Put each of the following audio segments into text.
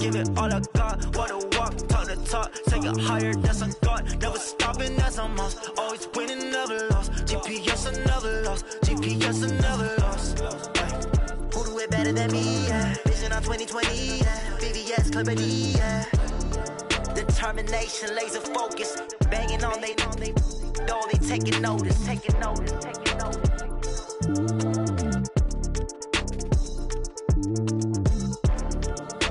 Give it all I got, wanna walk, talk the talk, take it higher, that's on God. Never stopping, that's on us. Always winning, never lost. GPS, I never lost. GPS, I never lost. Who do it better than me? Yeah. Vision on 2020, yeah. VVS, Clarity, yeah. Determination, laser focus, banging on they know they taking notice, taking notice, taking notice.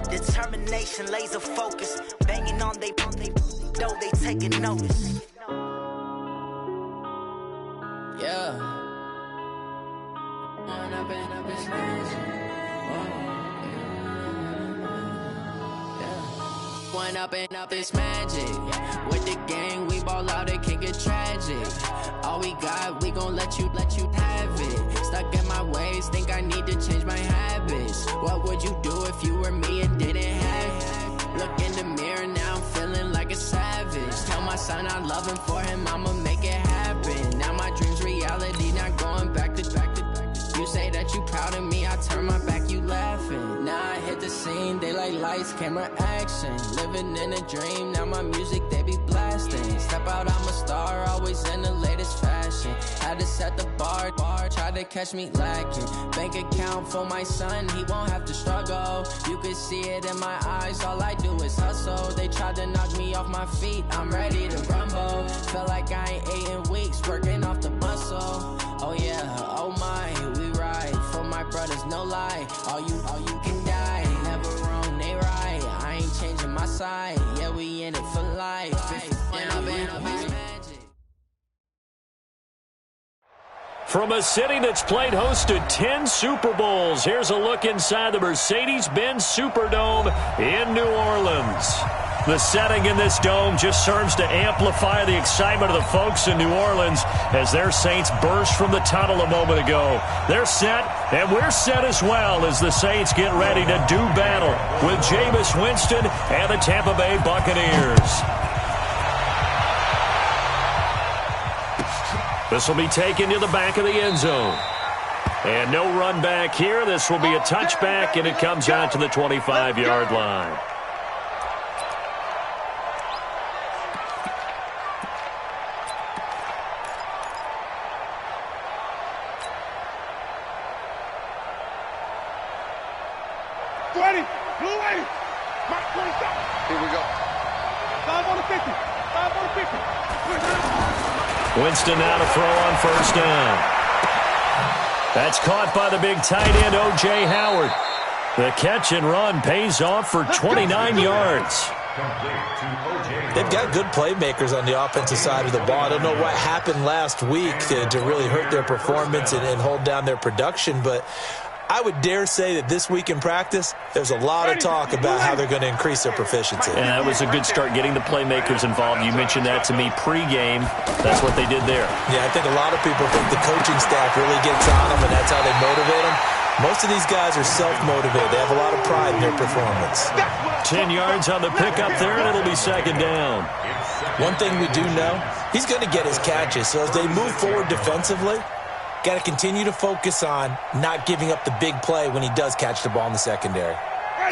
Determination, laser focus, banging on they know they taking notice. Yeah. One up and up is magic. With the gang, we ball out, it can get tragic. All we got, we gon' let you have it. Stuck in my ways, think I need to change my habits. What would you do if you were me and didn't have it? Look in the mirror, now I'm feeling like a savage. Tell my son I love him, for him I'ma make it happen. Now my dream's reality, not going back to. You say that you proud of me, I turn my back, you laughing. Now I hit the scene, they like lights, camera, action. Living in a dream, now my music, they be blasting. Step out, I'm a star, always in the latest fashion. Had to set the bar, try to catch me lacking. Bank account for my son, he won't have to struggle. You can see it in my eyes, all I do is hustle. They tried to knock me off my feet, I'm ready to rumble. Felt like I ain't ate in weeks, working off the muscle. Oh yeah, oh my, we ride for my brothers, no lie. All you can die, never wrong, they right. I ain't changing my side, yeah, we in it for life. From a city that's played host to 10 Super Bowls, here's a look inside the Mercedes-Benz Superdome in New Orleans. The setting in this dome just serves to amplify the excitement of the folks in New Orleans as their Saints burst from the tunnel a moment ago. They're set, and we're set as well as the Saints get ready to do battle with Jameis Winston and the Tampa Bay Buccaneers. This will be taken to the back of the end zone. And no run back here. This will be a touchback, and it comes out to the 25-yard line. Here we go. 5 on the 50. 5 on the 50. Winston now to throw on first down. That's caught by the big tight end, O.J. Howard. The catch and run pays off for 29 yards. They've got good playmakers on the offensive side of the ball. I don't know what happened last week to really hurt their performance and hold down their production, but I would dare say that this week in practice, there's a lot of talk about how they're going to increase their proficiency. And that was a good start, getting the playmakers involved. You mentioned that to me pregame. That's what they did there. Yeah, I think a lot of people think the coaching staff really gets on them, and that's how they motivate them. Most of these guys are self-motivated. They have a lot of pride in their performance. 10 yards on the pickup there, and it'll be second down. One thing we do know, he's going to get his catches. So as they move forward defensively, got to continue to focus on not giving up the big play when he does catch the ball in the secondary.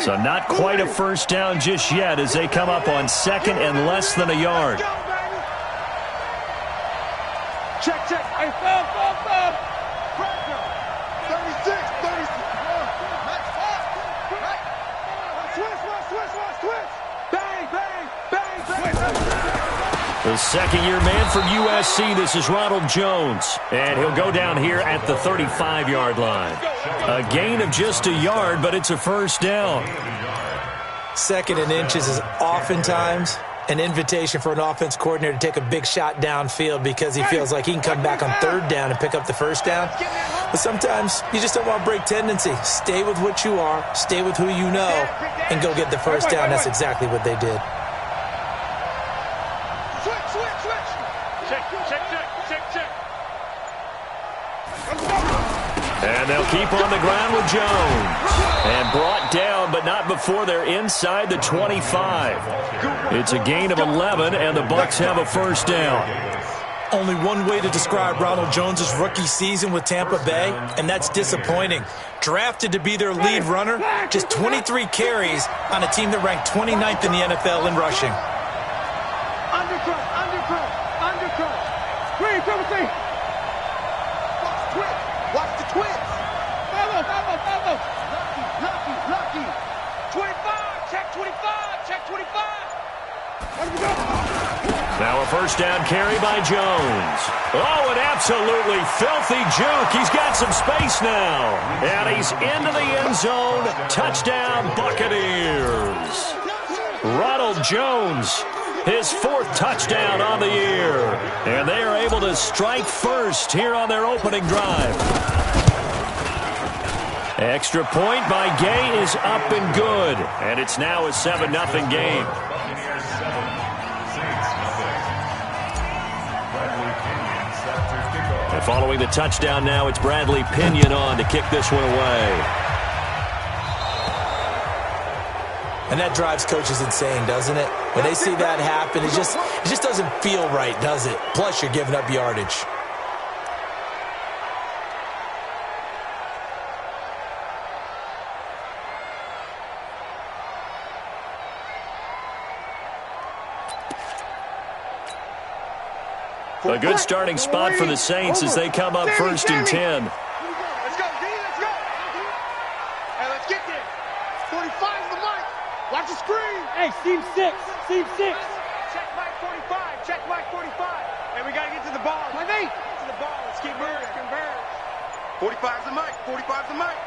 So not quite a first down just yet as they come up on second and less than a yard. Check. Hey, foul. 36. Switch. Bang. The second-year man from USC, this is Ronald Jones. And he'll go down here at the 35-yard line. A gain of just a yard, but it's a first down. Second and inches is oftentimes an invitation for an offense coordinator to take a big shot downfield because he feels like he can come back on third down and pick up the first down. But sometimes you just don't want to break tendency. Stay with what you are, stay with who you know, and go get the first down. That's exactly what they did. Check. And they'll keep on the ground with Jones. And brought down, but not before they're inside the 25. It's a gain of 11, and the Bucs have a first down. Only one way to describe Ronald Jones' rookie season with Tampa Bay, and that's disappointing. Drafted to be their lead runner, just 23 carries on a team that ranked 29th in the NFL in rushing. Undercut. Green, double team. Watch the twins. Follow. Lucky. 25, check 25. Let me go. Now a first down carry by Jones. Oh, an absolutely filthy juke. He's got some space now. And he's into the end zone. Touchdown, Buccaneers. Ronald Jones, his 4th touchdown on the year. And they are able to strike first here on their opening drive. Extra point by Gay is up and good. And it's now a 7-0 game. And following the touchdown now, it's Bradley Pinion on to kick this one away. And that drives coaches insane, doesn't it? When they see that happen, it just doesn't feel right, does it? Plus, you're giving up yardage. A good starting spot for the Saints as they come up 1st and 10. Let's go, D, let's go. Hey, let's get there. 45's the mic. Watch the screen. Hey, seam 6. Check mic 45. And we got to get to the ball. My mate. Get to the ball. Let's keep moving. Converge. 45's the mic.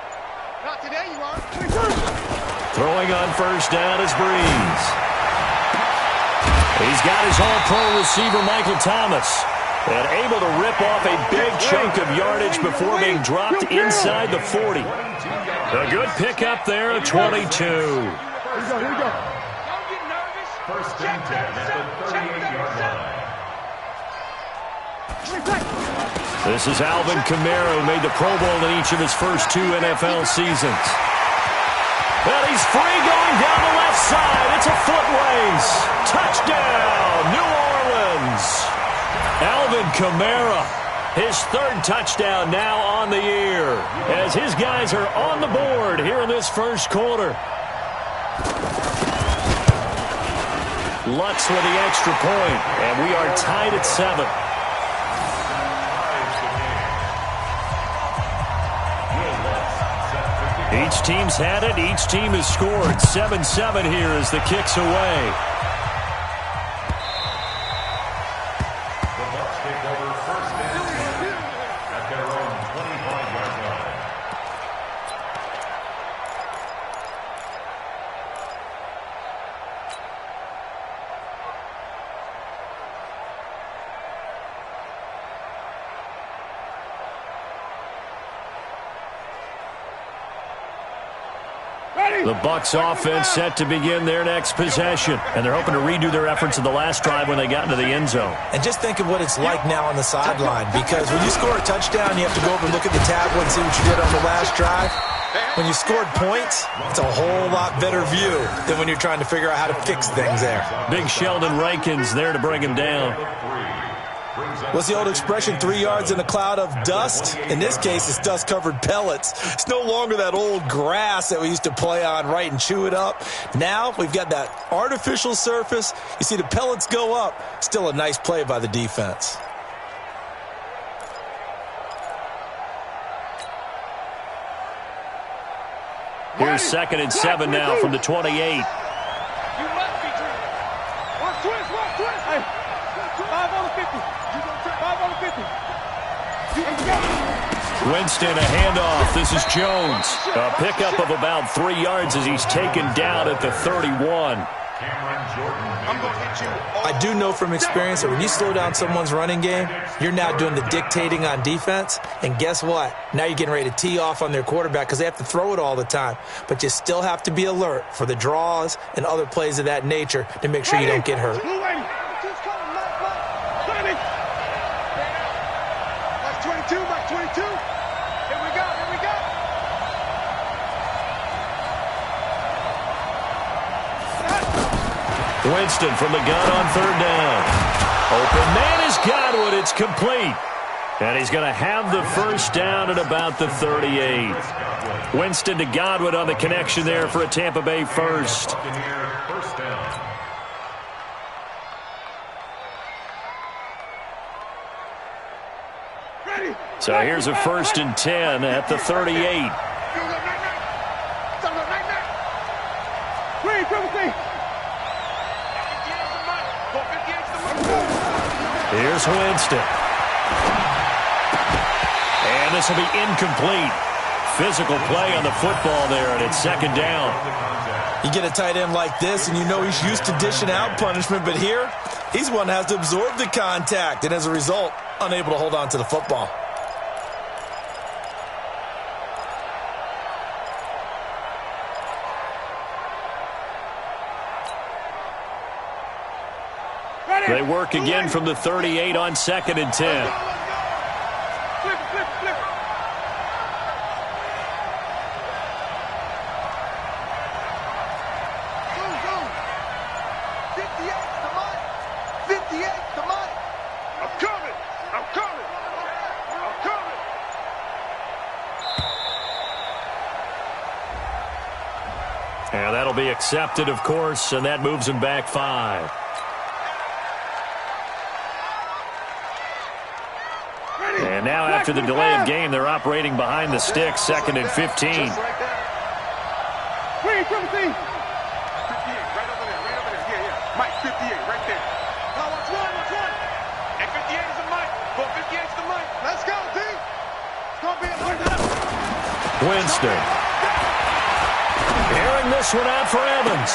Not today, you are. Throwing on first down is Breeze. He's got his all-pro receiver, Michael Thomas, and able to rip off a big chunk of yardage before being dropped inside the 40. A good pickup there, 22. Here we go. Don't get nervous. First and 10 at the 38-yard line. This is Alvin Kamara, who made the Pro Bowl in each of his first 2 NFL seasons. Well, he's free going down the left side. It's a foot race. Touchdown, New Orleans. Alvin Kamara, his 3rd touchdown now on the year, as his guys are on the board here in this first quarter. Lutz with the extra point, and we are tied at 7. Each team's had it. Each team has scored. 7-7 here as the kick's away. The Bucs take over 1st and 10 at their own 25-yard line. The Bucs offense set to begin their next possession, and they're hoping to redo their efforts in the last drive when they got into the end zone. And just think of what it's like now on the sideline, because when you score a touchdown, you have to go over and look at the tablet and see what you did on the last drive. When you scored points, it's a whole lot better view than when you're trying to figure out how to fix things there. Big Sheldon Rankins there to bring him down. What's the old expression, 3 yards in a cloud of dust? In this case, it's dust-covered pellets. It's no longer that old grass that we used to play on, right, and chew it up. Now we've got that artificial surface. You see the pellets go up. Still a nice play by the defense. Here's 2nd and 7 now from the 28. You must be dreaming. Watch twist. Hey, 5 on the 50. 5 on the 50. Winston, a handoff. This is Jones. A pickup of about 3 yards as he's taken down at the 31. I'm going to hit you. I do know from experience that when you slow down someone's running game, you're now doing the dictating on defense. And guess what? Now you're getting ready to tee off on their quarterback because they have to throw it all the time. But you still have to be alert for the draws and other plays of that nature to make sure you don't get hurt. Mark 22. Here we go. Winston from the gun on 3rd down. Open man is Godwin. It's complete. And he's going to have the first down at about the 38. Winston to Godwin on the connection there for a Tampa Bay first. First down. So here's a 1st and 10 at the 38. Here's Winston. And this will be incomplete. Physical play on the football there, and it's 2nd down. You get a tight end like this, and you know he's used to dishing out punishment, but here, he's one that has to absorb the contact, and as a result, unable to hold on to the football. They work again from the 38 on 2nd and 10. And that'll be accepted, of course, and that moves him back 5. And now after the delay of game, they're operating behind the sticks, 2nd and 15. Just like that. 58, right over there, right over there. Yeah. Mike, 58, right there. Now, watch one. And 58 is the Mike. Go 58 is the Mike. Let's go, D. It's going to be a Winston. Airing this one out for Evans.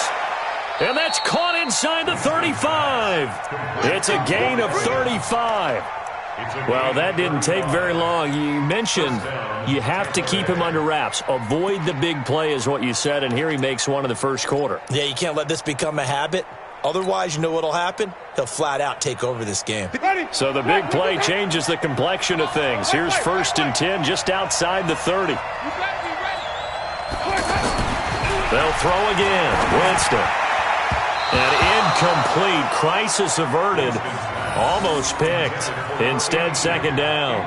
And that's caught inside the 35. It's a gain of 35. Well, that didn't take very long. You mentioned you have to keep him under wraps. Avoid the big play is what you said, and here he makes one in the first quarter. Yeah, you can't let this become a habit. Otherwise, you know what'll happen? He'll flat out take over this game. So the big play changes the complexion of things. Here's 1st and 10 just outside the 30. They'll throw again. Winston. And incomplete. Crisis averted. Almost picked. Instead, 2nd down.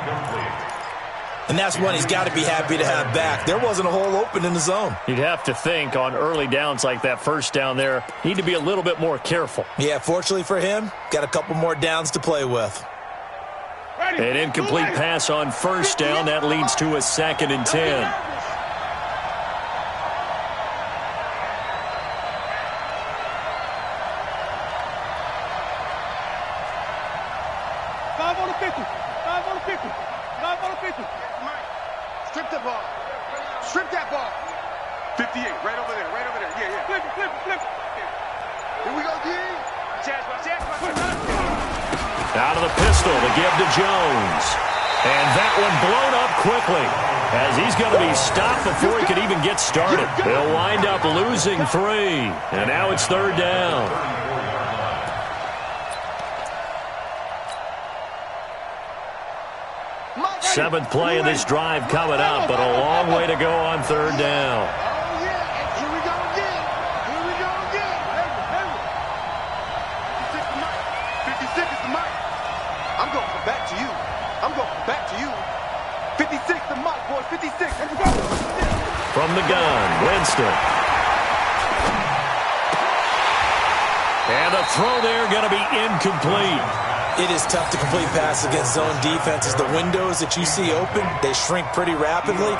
And that's one he's got to be happy to have back. There wasn't a hole open in the zone. You'd have to think on early downs like that 1st down there, need to be a little bit more careful. Yeah, fortunately for him, got a couple more downs to play with. An incomplete pass on 1st down. That leads to a 2nd and 10. Strip that ball. 58, right over there, Yeah. Flip it. Here we go, D. Out of the pistol to give to Jones. And that one blown up quickly as he's going to be stopped before he could even get started. They'll wind up losing 3. And now it's 3rd down. Seventh play of this drive coming up, but a long way to go on 3rd down. Oh, yeah. Here we go again. 56 is the mic. I'm going to come back to you. 56 the mic, boys. 56. From the gun, Winston. And the throw there going to be incomplete. It is tough to complete passes against zone defenses. The windows that you see open, they shrink pretty rapidly.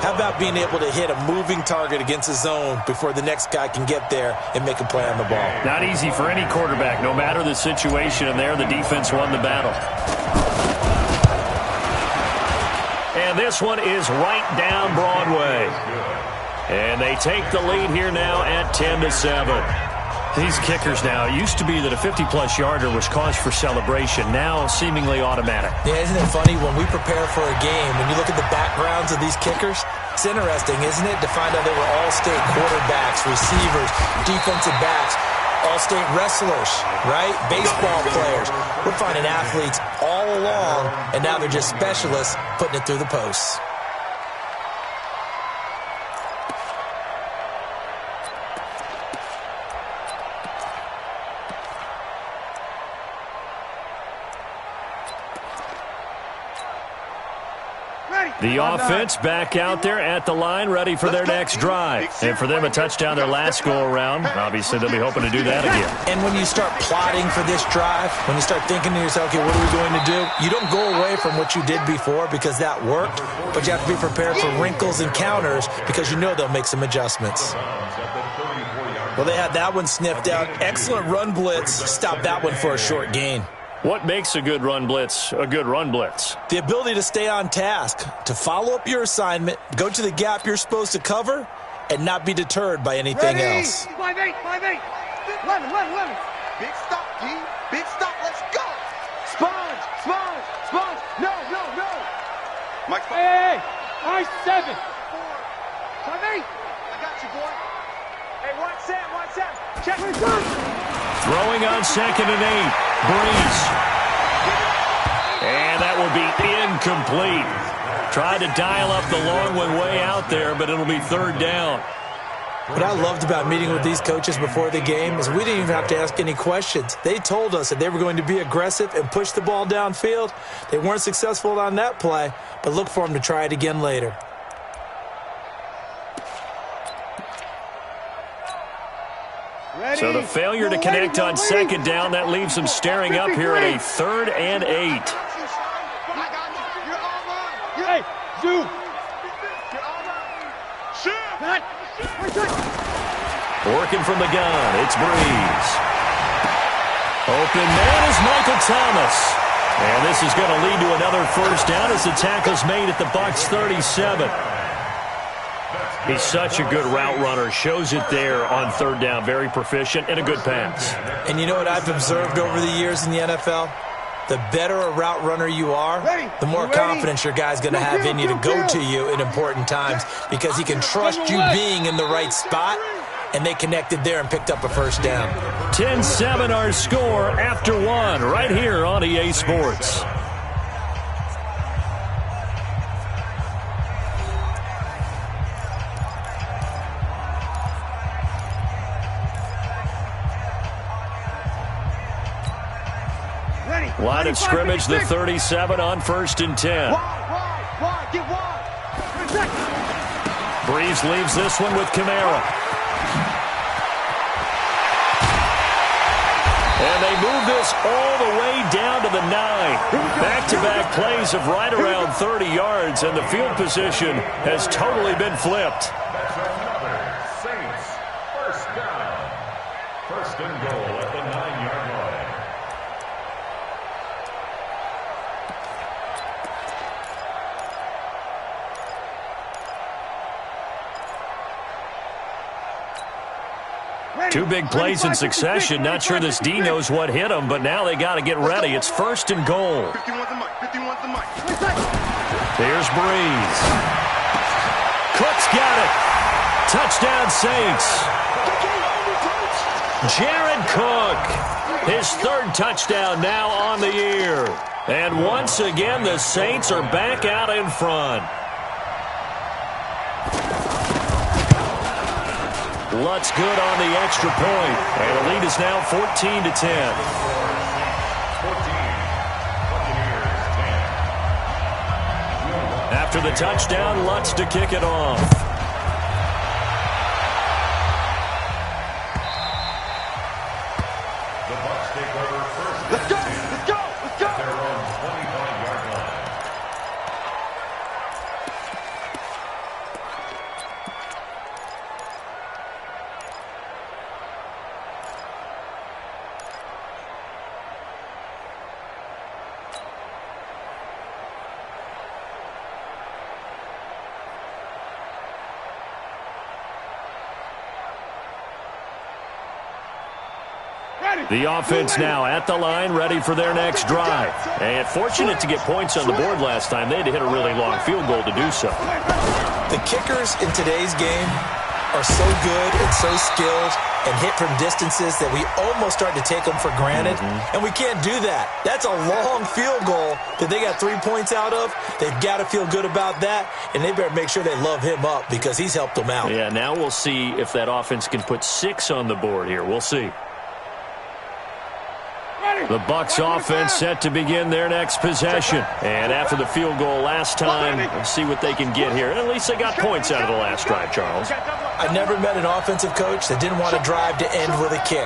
How about being able to hit a moving target against a zone before the next guy can get there and make a play on the ball? Not easy for any quarterback, no matter the situation, and there the defense won the battle. And this one is right down Broadway. And they take the lead here now at 10-7. These kickers now, it used to be that a 50-plus yarder was cause for celebration, now seemingly automatic. Yeah, isn't it funny when we prepare for a game, when you look at the backgrounds of these kickers, it's interesting, isn't it, to find out they were all-state quarterbacks, receivers, defensive backs, all-state wrestlers, right? Baseball players. We're finding athletes all along, and now they're just specialists putting it through the posts. The offense back out there at the line, ready for their next drive. And for them, a touchdown their last go-around. Obviously, they'll be hoping to do that again. And when you start plotting for this drive, when you start thinking to yourself, okay, what are we going to do? You don't go away from what you did before because that worked, but you have to be prepared for wrinkles and counters because you know they'll make some adjustments. Well, they had that one sniffed out. Excellent run blitz. Stop that one for a short gain. What makes a good run blitz a good run blitz? The ability to stay on task, to follow up your assignment, go to the gap you're supposed to cover, and not be deterred by anything else. 5-8, 5-8. 11. Big stop, G. Big stop. Let's go. Sponge. No. Mike, Hey, nice 7. 5-8. I got you, boy. Hey, watch Sam. Check. Throwing on 2nd and 8. Breeze. And that will be incomplete. Tried to dial up the long one way out there, but it'll be 3rd down. What I loved about meeting with these coaches before the game is we didn't even have to ask any questions. They told us that they were going to be aggressive and push the ball downfield. They weren't successful on that play, but look for them to try it again later. So the failure to connect on 2nd down, that leaves them staring up here at a 3rd and 8. Hey, Zoo. Working from the gun, it's Breeze. Open man is Michael Thomas. And this is going to lead to another 1st down as the tackle's made at the Bucs 37. He's such a good route runner. Shows it there on 3rd down. Very proficient and a good pass. And you know what I've observed over the years in the NFL? The better a route runner you are, the more confidence your guy's going to have in you to go to you in important times because he can trust you being in the right spot, and they connected there and picked up a 1st down. 10-7 our score after 1 right here on EA Sports. Line of scrimmage, the 37 on 1st and 10. Wide, get wide. Breeze leaves this one with Kamara. And they move this all the way down to the 9. Back-to-back plays of right around 30 yards, and the field position has totally been flipped. That's another Saints 1st down. 1st and goal at the 9-yard line. Two big plays in succession. Not sure this D knows what hit him, but now they got to get ready. It's 1st and goal. 51's the mic. 51's the mic. Here's Breeze. Cook's got it. Touchdown Saints. Jared Cook. His 3rd touchdown now on the year. And once again, the Saints are back out in front. Lutz good on the extra point. And the lead is now 14-10. 14. After the touchdown, Lutz to kick it off. The Bucs take over 1st. Let's go. At their own 25-yard line. The offense now at the line, ready for their next drive. And fortunate to get points on the board last time. They had to hit a really long field goal to do so. The kickers in today's game are so good and so skilled and hit from distances that we almost start to take them for granted. And we can't do that. That's a long field goal that they got 3 points out of. They've got to feel good about that, and they better make sure they love him up because he's helped them out. Yeah, now we'll see if that offense can put 6 on the board here. We'll see. The Bucs offense set to begin their next possession. And after the field goal last time, let's see what they can get here. At least they got points out of the last drive, Charles. I never met an offensive coach that didn't want to drive to end with a kick.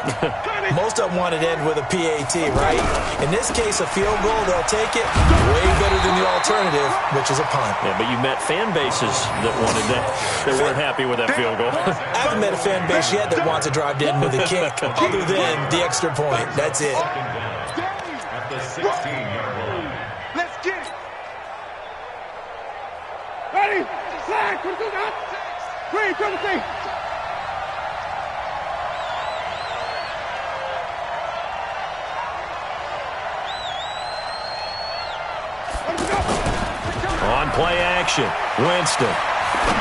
Most of them wanted to end with a PAT, right? In this case, a field goal, they'll take it way better than the alternative, which is a punt. Yeah, but you met fan bases that wanted that. They weren't happy with that field goal. I haven't met a fan base yet that wants to drive to end with a kick, other than the extra point. That's it. At the 16-yard line. Let's get it. Ready? Flag. Green, Timothy. On play action, Winston.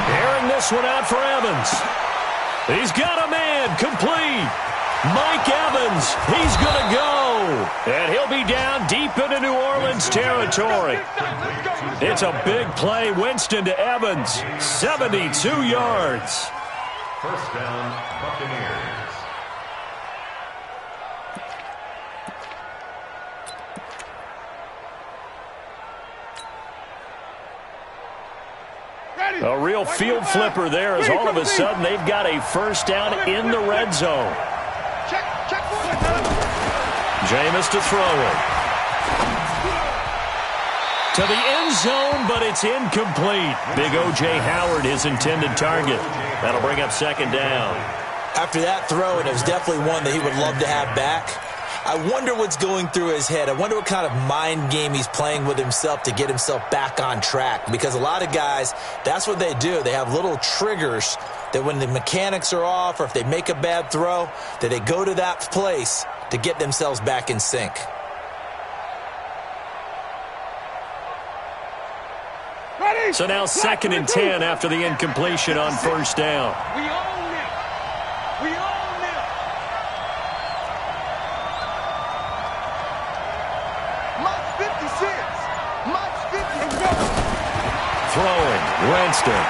Airing this one out for Evans. He's got a man, complete. Mike Evans, he's going to go. And he'll be down deep into New Orleans territory. It's a big play, Winston to Evans. 72 yards. First down, Buccaneers. A real field flipper there as all of a sudden they've got a first down in the red zone. Jameis to throw it. To the end zone, but it's incomplete. Big O.J. Howard, his intended target. That'll bring up second down. After that throw, and it was definitely one that he would love to have back. I wonder what's going through his head. I wonder what kind of mind game he's playing with himself to get himself back on track. Because a lot of guys, that's what they do. They have little triggers that when the mechanics are off or if they make a bad throw, that they go to that place to get themselves back in sync. Ready? So now second and 10 after the incompletion on first down. We own them. We own them. Mike's 56. Mike's 56. Throwing, Winston.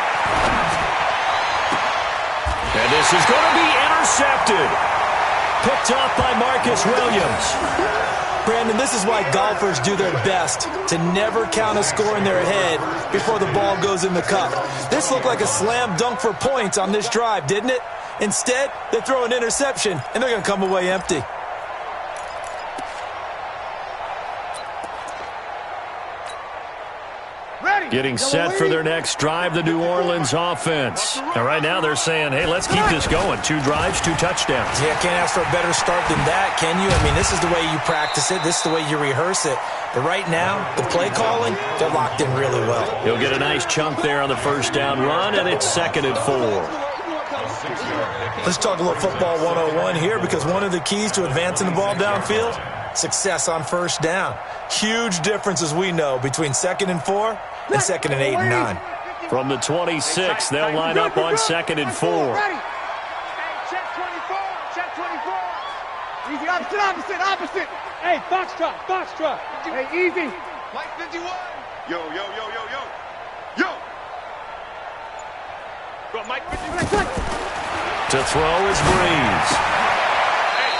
And this is going to be intercepted. Picked off by Marcus Williams. Brandon, this is why golfers do their best to never count a score in their head before the ball goes in the cup. This looked like a slam dunk for points on this drive, didn't it? Instead, they throw an interception, and they're going to come away empty. Getting set for their next drive, the New Orleans offense. And right now they're saying, hey, let's keep this going. 2 drives, 2 touchdowns. Yeah, can't ask for a better start than that, can you? I mean, this is the way you practice it. This is the way you rehearse it. But right now, the play calling, they're locked in really well. He'll get a nice chunk there on the first down run, and it's second and 4. Let's talk a little football 101 here, because one of the keys to advancing the ball downfield, success on first down. Huge difference, as we know, between second and 4 and second and 8 and 9. From the 26, they'll line up on second and 4. Check 24. Check 24. Easy, opposite. Hey, foxtrot. Hey, easy. Mike 51. Yo. Go, Mike 51. To throw is Breeze.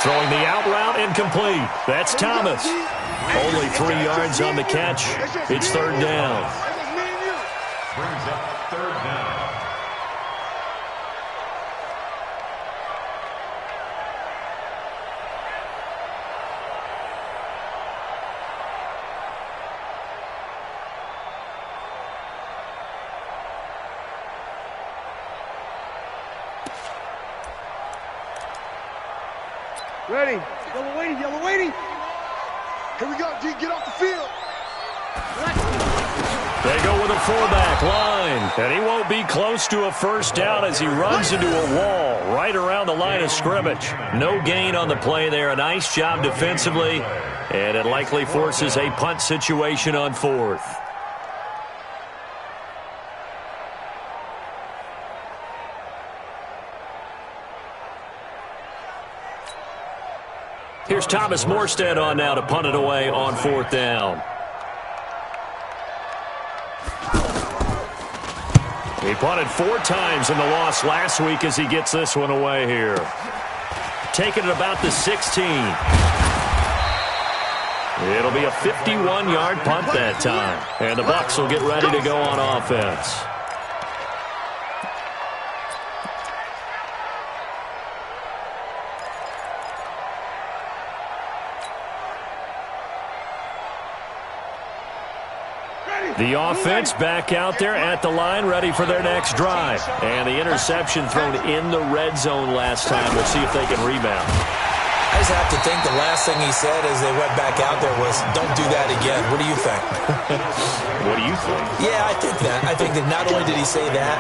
Throwing the out route incomplete. That's Thomas. Only 3 yards on the catch. It's third down. Brings up third down. Ready. Yellow waiting. Here we go, G. Get off the field. They go with a fullback line, and he won't be close to a first down as he runs into a wall right around the line of scrimmage. No gain on the play there. A nice job defensively, and it likely forces a punt situation on fourth. Here's Thomas Morstead on now to punt it away on fourth down. He punted 4 times in the loss last week as he gets this one away here. Taking it about the 16. It'll be a 51-yard punt that time. And the Bucs will get ready to go on offense. The offense back out there at the line, ready for their next drive. And the interception thrown in the red zone last time. We'll see if they can rebound. I just have to think the last thing he said as they went back out there was, don't do that again. What do you think? What do you think? Yeah, I think that. I think that not only did he say that,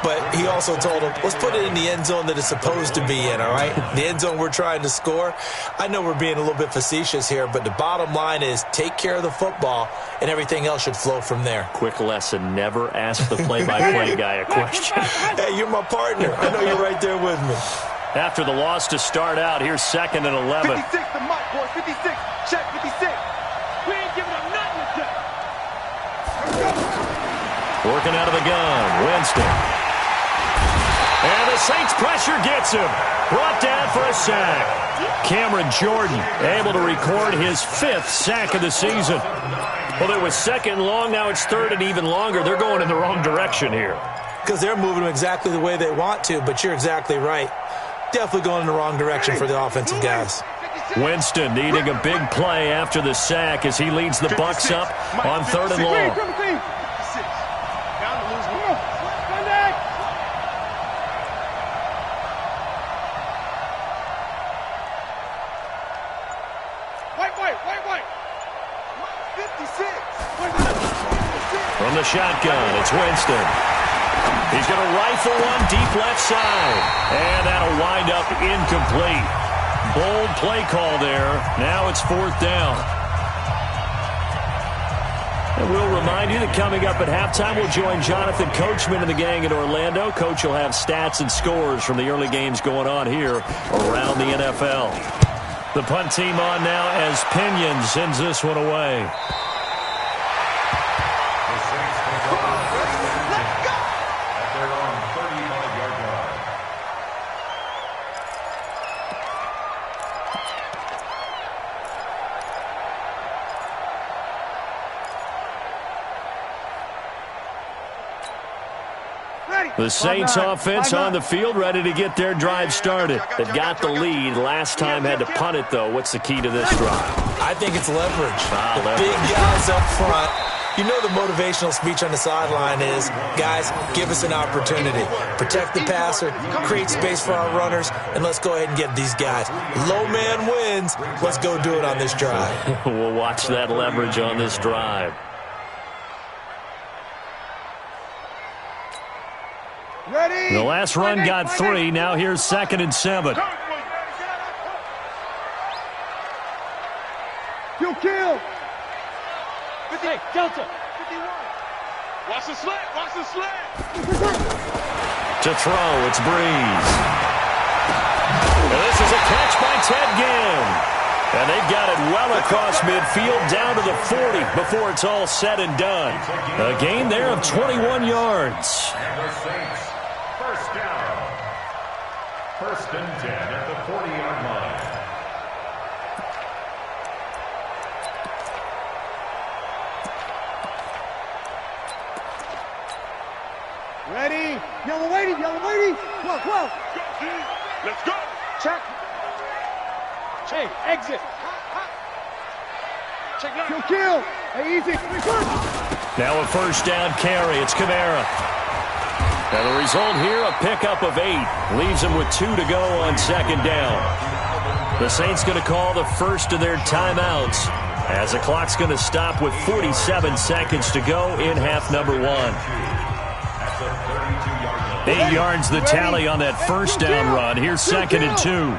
but he also told him, let's put it in the end zone that it's supposed to be in, all right? The end zone we're trying to score. I know we're being a little bit facetious here, but the bottom line is take care of the football, and everything else should flow from there. Quick lesson, never ask the play-by-play guy a question. Hey, you're my partner. I know you're right there with me. After the loss to start out, here's 2nd and 11. 56 to Mike, boy. 56. Check 56. We ain't giving up nothing to check. Working out of the gun, Winston. And the Saints pressure gets him. Brought down for a sack. Cameron Jordan able to record his 5th sack of the season. Well, it was 2nd and long. Now it's 3rd and even longer. They're going in the wrong direction here. Because they're moving exactly the way they want to, but you're exactly right. Definitely going in the wrong direction for the offensive guys. Winston needing a big play after the sack as he leads the Bucs up on 3rd and long. From the shotgun, it's Winston. He's going to rifle one deep left side. And that'll wind up incomplete. Bold play call there. Now it's 4th down. And we'll remind you that coming up at halftime, we'll join Jonathan Coachman and the gang in Orlando. Coach will have stats and scores from the early games going on here around the NFL. The punt team on now as Pinion sends this one away. The Saints offense on the field, ready to get their drive started. They've got the lead. Last time had to punt it, though. What's the key to this drive? I think it's leverage. The big guys up front. You know the motivational speech on the sideline is, guys, give us an opportunity. Protect the passer, create space for our runners, and let's go ahead and get these guys. Low man wins. Let's go do it on this drive. We'll watch that leverage on this drive. Ready? The last run got 3. Now here's 2nd and 7. Kill. 58, Delta. 51. Watch the slant. Watch the slant. To throw, it's Breeze. And this is a catch by Ted Ginn. And they've got it well across midfield down to the 40 before it's all said and done. A gain there of 21 yards. And the Saints, 1st down. 1st and 10 at the 40-yard line. Ready? Yellow lady, yellow lady. 12, 12. Let's go. Check. Hey, exit. Check now. Kill. Hey, easy. Now a 1st down carry. It's Kamara. And the result here, a pickup of 8. Leaves him with 2 to go on 2nd down. The Saints going to call the first of their timeouts as the clock's going to stop with 47 seconds to go in half number 1. 8 yards the tally on that 1st down run. Here's 2nd and 2.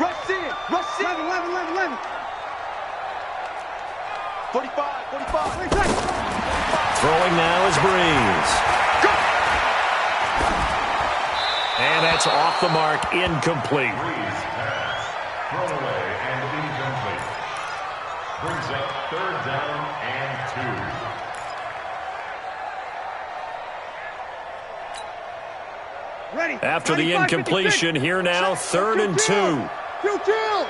Rush in. 11. 45. Throwing now is Breeze. And that's off the mark, incomplete. Breeze pass, thrown away and incomplete. Brings up 3rd down and 2. After the incompletion, here now, 3rd and 2. Kill.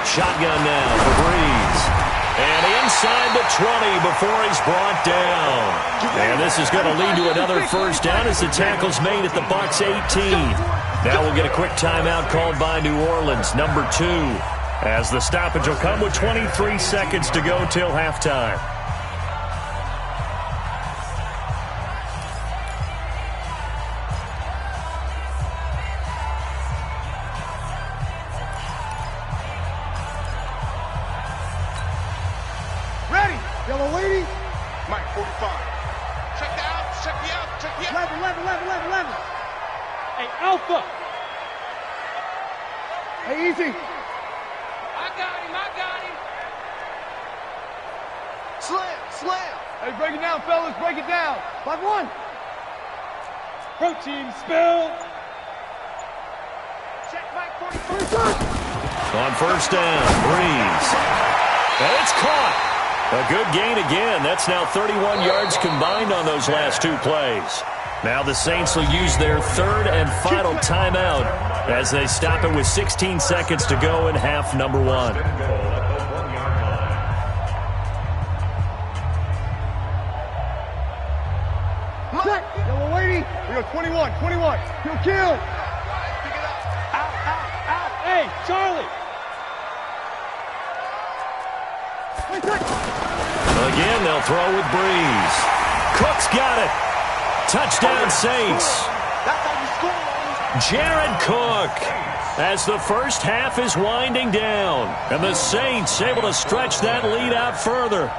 Shotgun now for Breeze. And inside the 20 before he's brought down. And this is going to lead to another first down as the tackle's made at the Bucs 18. Now we'll get a quick timeout called by New Orleans, number 2. As the stoppage will come with 23 seconds to go till halftime. Yellow lady. Mike, 45. Check the out. Check the out. Check the out. 11. Hey, Alpha. Hey, easy. I got him. Slam. Hey, break it down, fellas. Break it down. 5-1. Protein spill. Check Mike, 45. On first down, Breeze. And it's caught. A good gain again. That's now 31 yards combined on those last 2 plays. Now the Saints will use their third and final timeout as they stop it with 16 seconds to go in half number 1. Yellow lady. We go 21. Kill. Out. Hey, Charlie. Again, they'll throw with Breeze. Cook's got it. Touchdown, Saints. Jared Cook as the first half is winding down. And the Saints able to stretch that lead out further.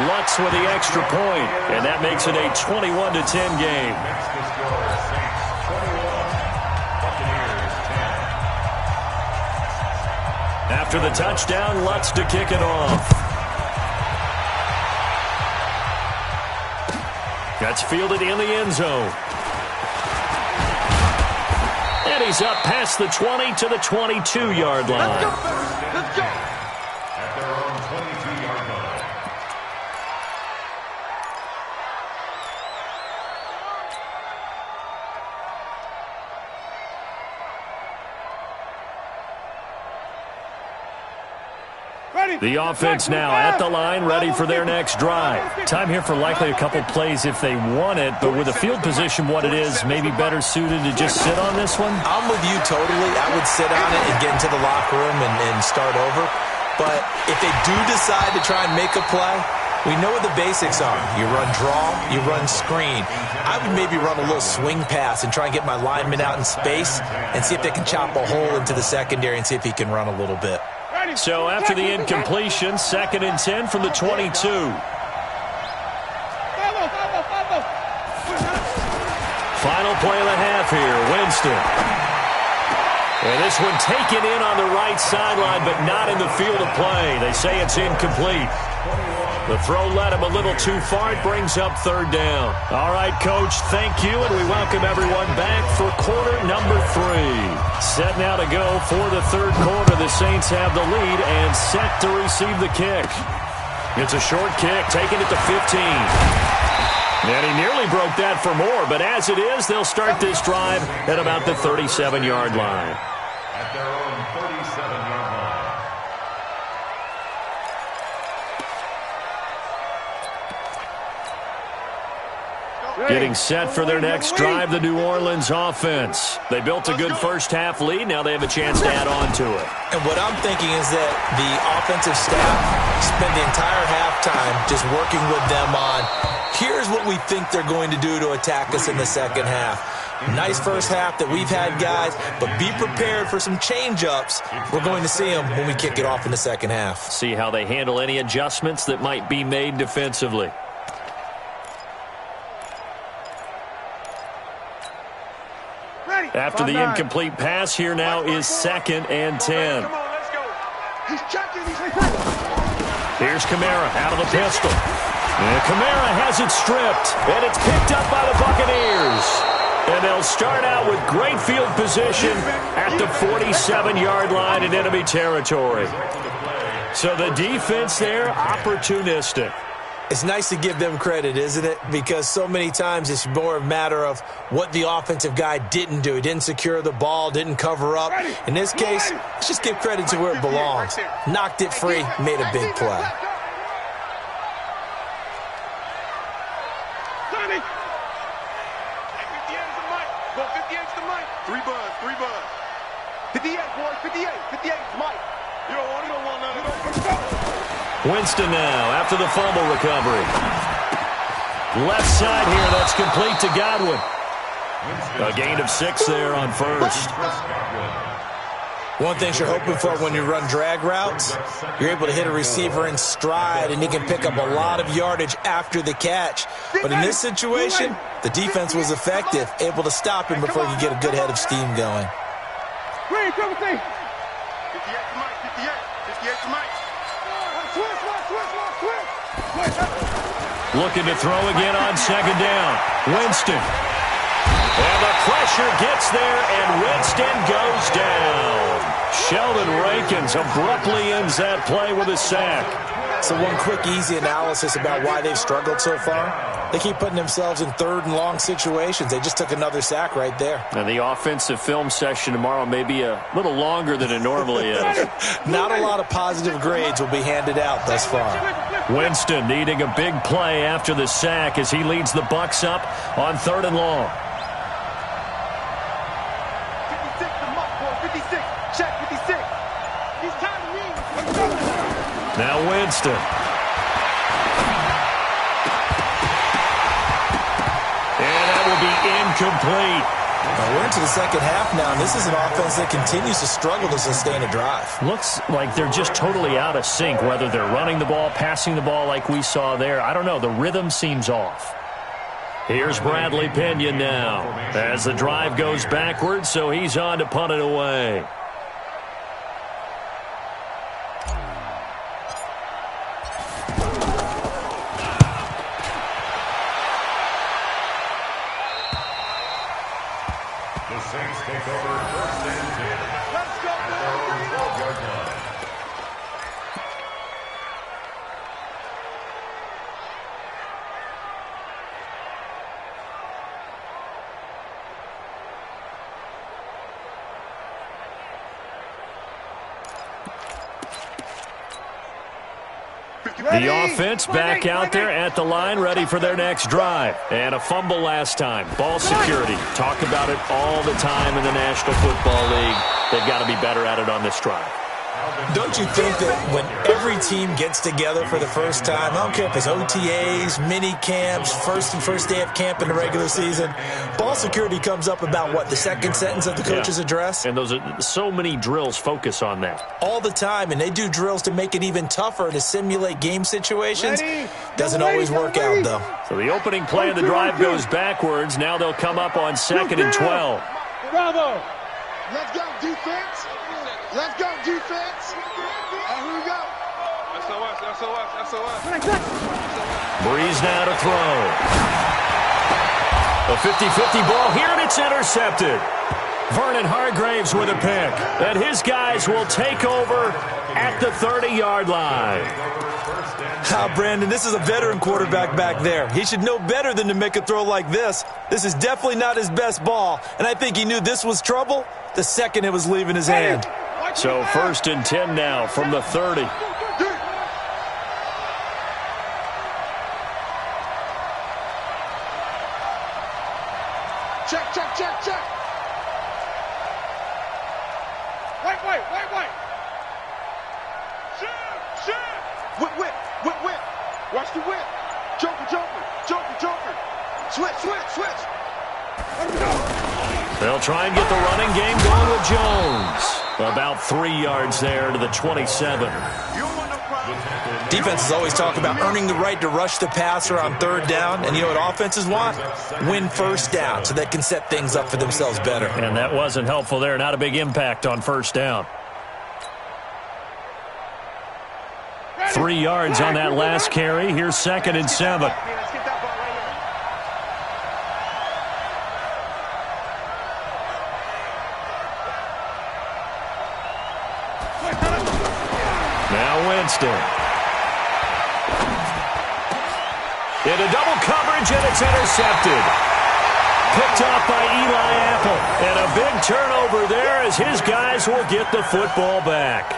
Lutz with the extra point, and that makes it a 21-10 game. After the touchdown, Lutz to kick it off. That's fielded in the end zone. And he's up past the 20 to the 22-yard line. Let's go. At their own 22-yard line. The offense now at the line, ready for their next drive. Time here for likely a couple plays if they want it, but with the field position what it is, maybe better suited to just sit on this one? I'm with you totally. I would sit on it and get into the locker room and start over. But if they do decide to try and make a play, we know what the basics are. You run draw, you run screen. I would maybe run a little swing pass and try and get my lineman out in space and see if they can chop a hole into the secondary and see if he can run a little bit. So after the incompletion, 2nd and 10 from the 22. Final play of the half here, Winston. And this one taken in on the right sideline, but not in the field of play. They say it's incomplete. The throw led him a little too far. It brings up 3rd down. All right, Coach, thank you, and we welcome everyone back for quarter number 3. Set now to go for the 3rd quarter. The Saints have the lead and set to receive the kick. It's a short kick, taking it to 15. And he nearly broke that for more, but as it is, they'll start this drive at about the 37-yard line. At their own 37-yard line. Getting set for their next drive, the New Orleans offense. They built a good first half lead. Now they have a chance to add on to it. And what I'm thinking is that the offensive staff spent the entire halftime just working with them on, here's what we think they're going to do to attack us in the second half. Nice first half that we've had, guys, but be prepared for some change-ups. We're going to see them when we kick it off in the second half. See how they handle any adjustments that might be made defensively. After the incomplete pass, here now is 2nd and 10. Come on, let's go. He's checking. Here's Kamara out of the pistol. And Kamara has it stripped, and it's picked up by the Buccaneers. And they'll start out with great field position at the 47-yard line in enemy territory. So the defense there, opportunistic. It's nice to give them credit, isn't it? Because so many times it's more a matter of what the offensive guy didn't do. He didn't secure the ball, didn't cover up. In this case, let's just give credit to where it belongs. Knocked it free, made a big play. Three buzz. 58, boys, 58. 58 is Mike. You don't want none of it. Winston now after the fumble recovery. Left side here, that's complete to Godwin. A gain of 6 there on first. One thing you're hoping for when you run drag routes, you're able to hit a receiver in stride, and he can pick up a lot of yardage after the catch. But in this situation, the defense was effective, able to stop him before he could get a good head of steam going. 58 to Mike, 58 to Mike. Looking to throw again on second down. Winston. And the pressure gets there, and Winston goes down. Sheldon Rankins abruptly ends that play with a sack. So one quick, easy analysis about why they've struggled so far. They keep putting themselves in third and long situations. They just took another sack right there. And the offensive film session tomorrow may be a little longer than it normally is. Not a lot of positive grades will be handed out thus far. Winston needing a big play after the sack as he leads the Bucs up on third and long. 56 to Mike, boy, 56. Check 56. He's time to leave. Now Winston. And that will be incomplete. We're into the second half now, and this is an offense that continues to struggle to sustain a drive. Looks like they're just totally out of sync, whether they're running the ball, passing the ball like we saw there. I don't know. The rhythm seems off. Here's Bradley Pinion now as the drive goes backwards, so he's on to punt it away. The Saints take over first and 10. Let's go, At their own 12-yard line. The offense back out there at the line, ready for their next drive. And a fumble last time. Ball security. Talk about it all the time in the National Football League. They've got to be better at it on this drive. Don't you think that when every team gets together for the first time, I don't care if it's OTAs, mini camps, first day of camp in the regular season, ball security comes up about what, the second sentence of the coach's address? And those are so many drills focus on that. All the time, and they do drills to make it even tougher to simulate game situations. Doesn't always work out, though. So the opening play of the drive goes backwards. Now they'll come up on 2nd and 12. Bravo. Let's go, defense. Let's go, defense. And here we go. SOS. Breeze now to throw. A 50-50 ball here, and it's intercepted. Vernon Hargraves with a pick. And his guys will take over at the 30-yard line. Brandon, this is a veteran quarterback back there. He should know better than to make a throw like this. This is definitely not his best ball, and I think he knew this was trouble the second it was leaving his hand. So 1st and 10 now from the 30. Check. Wait. Shit. Whip. Watch the whip. Joker. Switch. They'll try and get the running game going with Jones. About 3 yards there to the 27. Defenses always talk about earning the right to rush the passer on third down, and you know what offenses want? Win first down so they can set things up for themselves better. And that wasn't helpful there. Not a big impact on first down. 3 yards on that last carry. Here's 2nd and 7. Now Winston. Into double coverage, and it's intercepted. Picked off by Eli Apple. And a big turnover there as his guys will get the football back.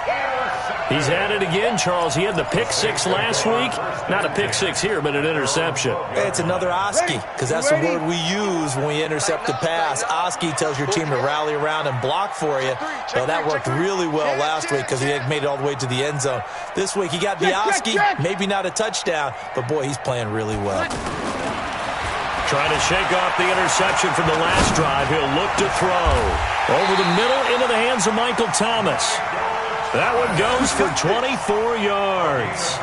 He's had it again, Charles. He had the pick six last week. Not a pick six here, but an interception. It's another Oski, because that's the word we use when we intercept a pass. Oski tells your team to rally around and block for you. Well, that worked really well last week because he had made it all the way to the end zone. This week he got the Oski, maybe not a touchdown, but boy, he's playing really well. Trying to shake off the interception from the last drive. He'll look to throw. Over the middle into the hands of Michael Thomas. That one goes for 24 yards.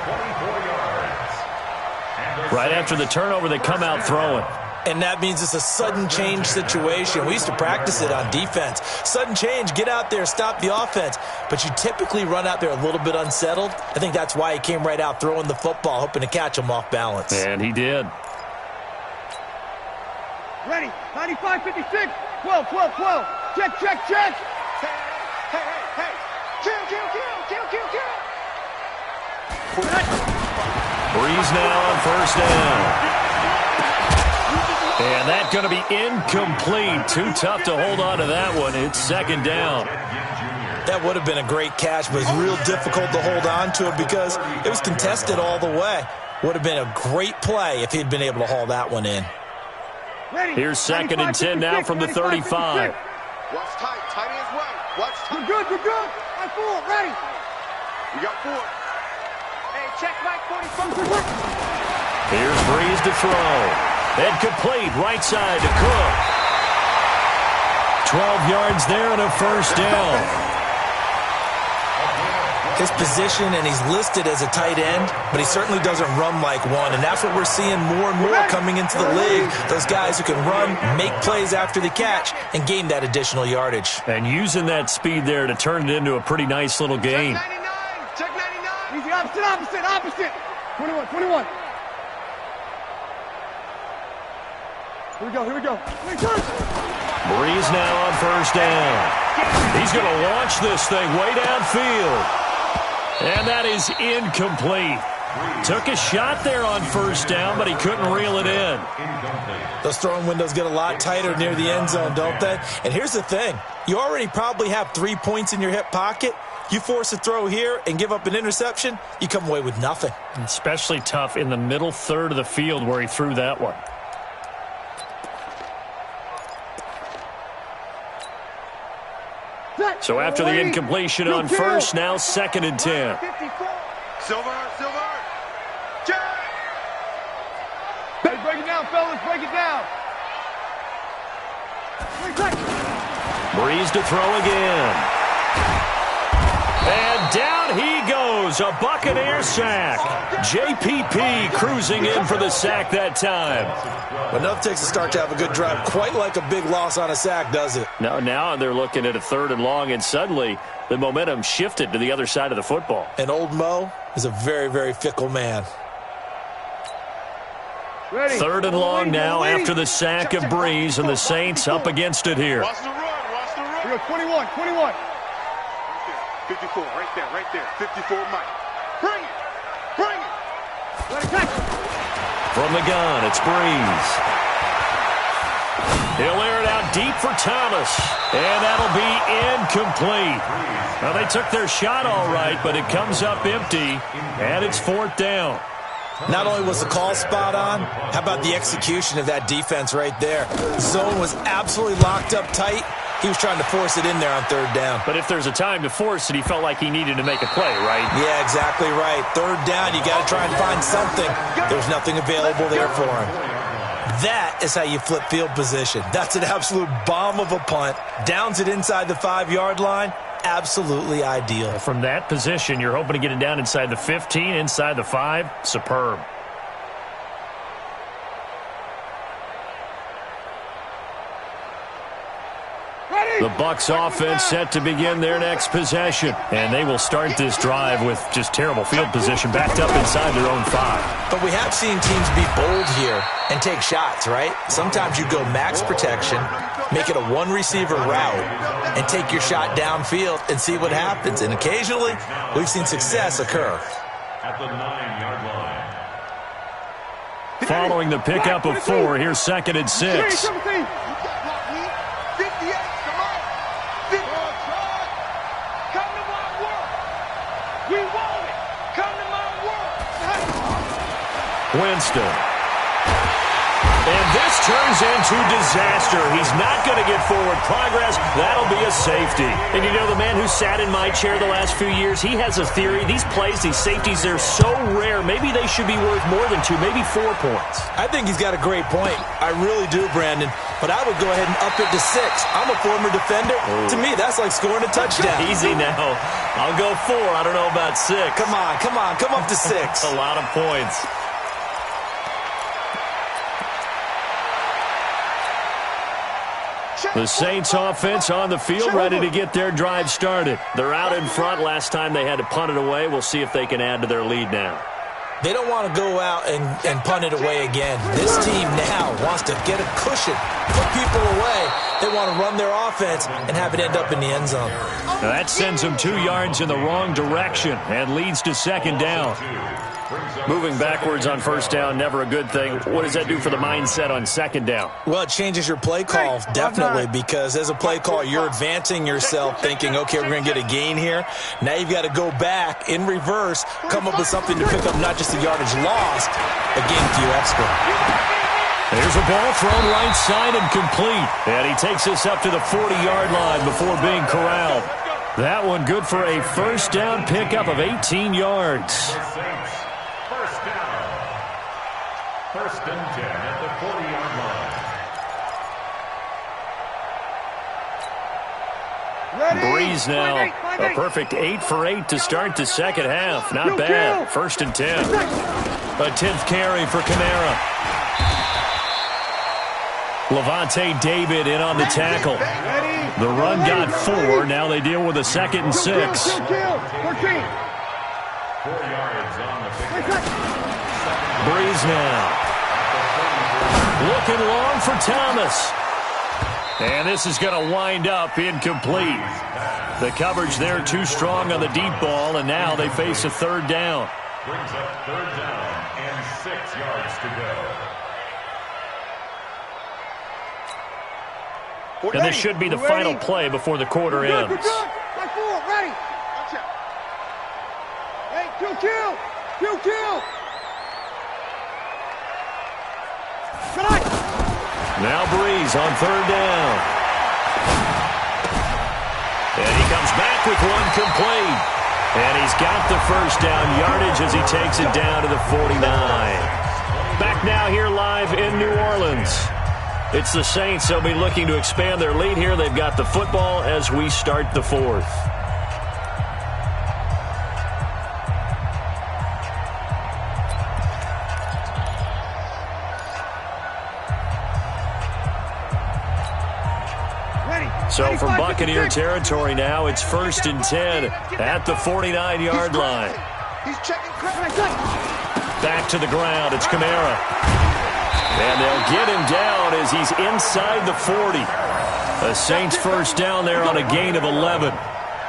Right after the turnover, they come out throwing. And that means it's a sudden change situation. We used to practice it on defense. Sudden change, get out there, stop the offense. But you typically run out there a little bit unsettled. I think that's why he came right out throwing the football, hoping to catch him off balance. And he did. Ready, 95, 56, 12, 12, 12. Check, check, check. Hey. Kill. Breeze now on first down. And that's going to be incomplete. Too tough to hold on to that one. It's second down. That would have been a great catch, but it's real difficult to hold on to it because it was contested all the way. Would have been a great play if he'd been able to haul that one in. Here's second and 10 now from the 35. Watch tight. Tight ends right. Watch tight. We're good. I'm full. Ready. We got 4. Hey, check Mike 45. Here's Breeze to throw. And complete right side to Cook. 12 yards there and a first down. His position, and he's listed as a tight end, but he certainly doesn't run like one, and that's what we're seeing more and more coming into the league. Those guys who can run, make plays after the catch, and gain that additional yardage. And using that speed there to turn it into a pretty nice little gain. Check 99. Easy, opposite. 21. Here we go. Breeze now on first down. He's going to launch this thing way downfield. And that is incomplete. Took a shot there on first down, but he couldn't reel it in. Those throwing windows get a lot tighter near the end zone, don't they? And here's the thing. You already probably have 3 points in your hip pocket. You force a throw here and give up an interception, you come away with nothing. Especially tough in the middle third of the field where he threw that one. So after the incompletion on first, now second and 10. Silver. Hey, break it down, fellas. Break it down. Breeze to throw again. And down he goes. A Buccaneer sack. JPP cruising in for the sack that time. Enough takes to start to have a good drive. Quite like a big loss on a sack, does it? Now they're looking at a third and long, and suddenly the momentum shifted to the other side of the football. And old Mo is a very, very fickle man. Ready. Third and long now after the sack of Breeze, and the Saints up against it here. Watch the run. Here we go, 21. 54, right there. 54, Mike. Bring it. Ready, catch. From the gun, it's Breeze. He'll air it out deep for Thomas, and that'll be incomplete. Well, they took their shot all right, but it comes up empty, and it's fourth down. Not only was the call spot on, how about the execution of that defense right there? The zone was absolutely locked up tight. He was trying to force it in there on third down. But if there's a time to force it, he felt like he needed to make a play, right? Yeah, exactly right. Third down, you got to try and find something. There's nothing available there for him. That is how you flip field position. That's an absolute bomb of a punt. Downs it inside the 5-yard line. Absolutely ideal. From that position, you're hoping to get it down inside the 15, inside the 5. Superb. The Bucs offense set to begin their next possession. And they will start this drive with just terrible field position, backed up inside their own 5. But we have seen teams be bold here and take shots, right? Sometimes you go max protection, make it a one-receiver route, and take your shot downfield and see what happens. And occasionally, we've seen success occur. At the 9-yard line. following the pickup of 4. Here's 2nd and 6. Winston. And this turns into disaster. He's not going to get forward progress. That'll be a safety. And you know, the man who sat in my chair the last few years, he has a theory. These plays, these safeties, they're so rare. Maybe they should be worth more than 2, maybe 4 points. I think he's got a great point. I really do, Brandon. But I would go ahead and up it to 6. I'm a former defender. Oh. To me, that's like scoring a touchdown. Easy now. I'll go 4. I don't know about 6. Come on. Come up to 6. A lot of points. The Saints offense on the field, ready to get their drive started. They're out in front. Last time they had to punt it away. We'll see if they can add to their lead now. They don't want to go out and punt it away again. This team now wants to get a cushion, put people away. They want to run their offense and have it end up in the end zone. Now that sends them 2 yards in the wrong direction and leads to 2nd down. Moving backwards on 1st down, never a good thing. What does that do for the mindset on 2nd down? Well, it changes your play call, definitely, because as a play call, you're advancing yourself thinking, okay, we're going to get a gain here. Now you've got to go back in reverse, come up with something to pick up not just the yardage lost, but gain a few extra. There's a ball thrown right side and complete. And he takes us up to the 40-yard line before being corralled. That one good for a 1st down pickup of 18 yards. 1st and 10 at the 40-yard line. Breeze now. A perfect 8 for 8 to start the 2nd half. Not bad. 1st and 10. A 10th carry for Kamara. Levante David in on the tackle. The run got 4. Now they deal with a 2nd and 6. 4 yards on the pickup. Breeze now. Looking long for Thomas. And this is going to wind up incomplete. The coverage there too strong on the deep ball, and now they face a 3rd down. Brings up 3rd down and 6 yards to go. And this should be the final play before the quarter ends. Ready. Hey, kill. Now Breeze on 3rd down. And he comes back with one complete. And he's got the 1st down yardage as he takes it down to the 49. Back now here live in New Orleans. It's the Saints. They'll be looking to expand their lead here. They've got the football as we start the 4th. So from Buccaneer territory now, it's 1st and 10 at the 49-yard line. Back to the ground. It's Kamara. And they'll get him down as he's inside the 40. A Saints 1st down there on a gain of 11.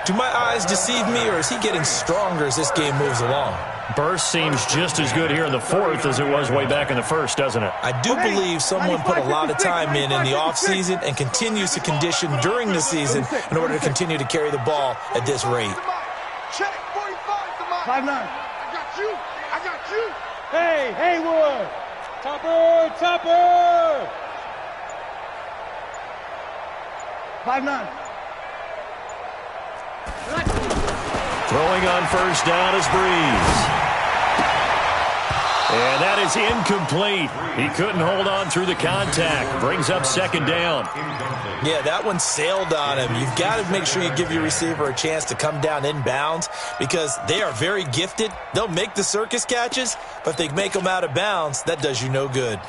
Do my eyes deceive me, or is he getting stronger as this game moves along? Burst seems just as good here in the 4th as it was way back in the 1st, doesn't it? I do believe someone put a lot of time in the offseason and continues to condition during the season in order to continue to carry the ball at this rate. Check 5-9. I got you. Hey, Haywood. Topper. 5-9. Throwing on 1st down is Breeze. And that is incomplete. He couldn't hold on through the contact. Brings up 2nd down. Yeah, that one sailed on him. You've got to make sure you give your receiver a chance to come down inbounds because they are very gifted. They'll make the circus catches, but if they make them out of bounds, that does you no good.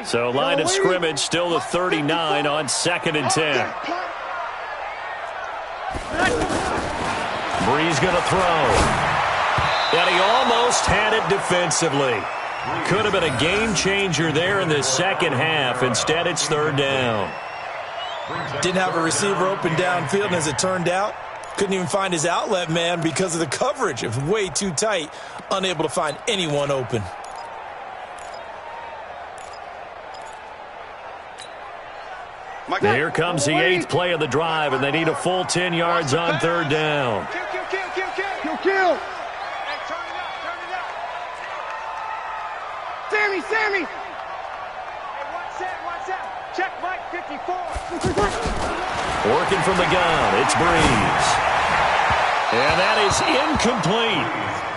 So line of scrimmage, still the 39 on 2nd and 10. Breeze going to throw. And he almost had it defensively. Could have been a game changer there in the 2nd half. Instead, it's 3rd down. Didn't have a receiver open downfield, and as it turned out, couldn't even find his outlet man because of the coverage. It was way too tight, unable to find anyone open. Here comes the 8th play of the drive, and they need a full 10 yards on 3rd down. Kill. Hey, turn it up. Sammy. Hey, watch that. Check Mike 54. Working from the gun, it's Breeze. And that is incomplete.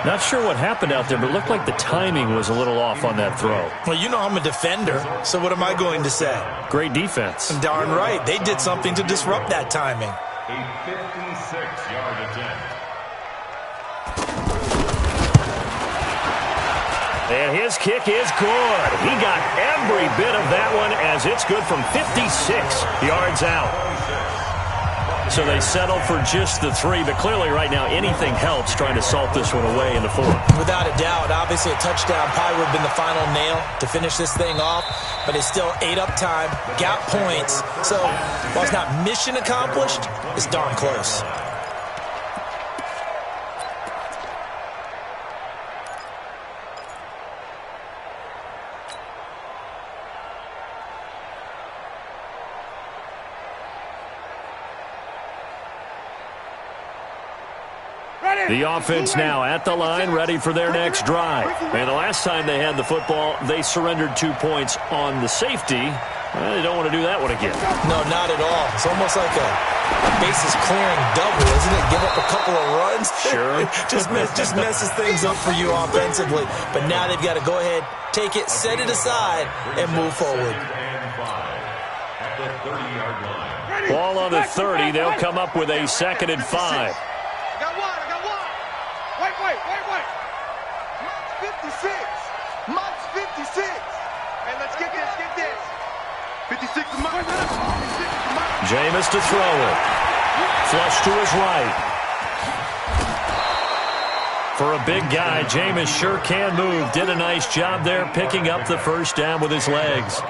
Not sure what happened out there, but it looked like the timing was a little off on that throw. Well, you know I'm a defender, so what am I going to say? Great defense. Darn right. They did something to disrupt that timing. A 56-yard attempt. And his kick is good. He got every bit of that one as it's good from 56 yards out. So they settled for just the 3, but clearly right now anything helps trying to salt this one away in the 4th. Without a doubt, obviously a touchdown probably would have been the final nail to finish this thing off, but it's still ate up time, got points. So while it's not mission accomplished, it's darn close. The offense now at the line, ready for their next drive. And the last time they had the football, they surrendered 2 points on the safety. Well, they don't want to do that one again. No, not at all. It's almost like a bases clearing double, isn't it? Give up a couple of runs. Sure. just messes things up for you offensively. But now they've got to go ahead, take it, set it aside, and move forward. At the 30-yard line. Ball on the 30. They'll come up with a 2nd and 5. I got one. Wait. Mike's 56. Hey, let's get this. 56 to Mike. Jameis to throw it. Flush to his right. For a big guy, Jameis sure can move. Did a nice job there picking up the 1st down with his legs.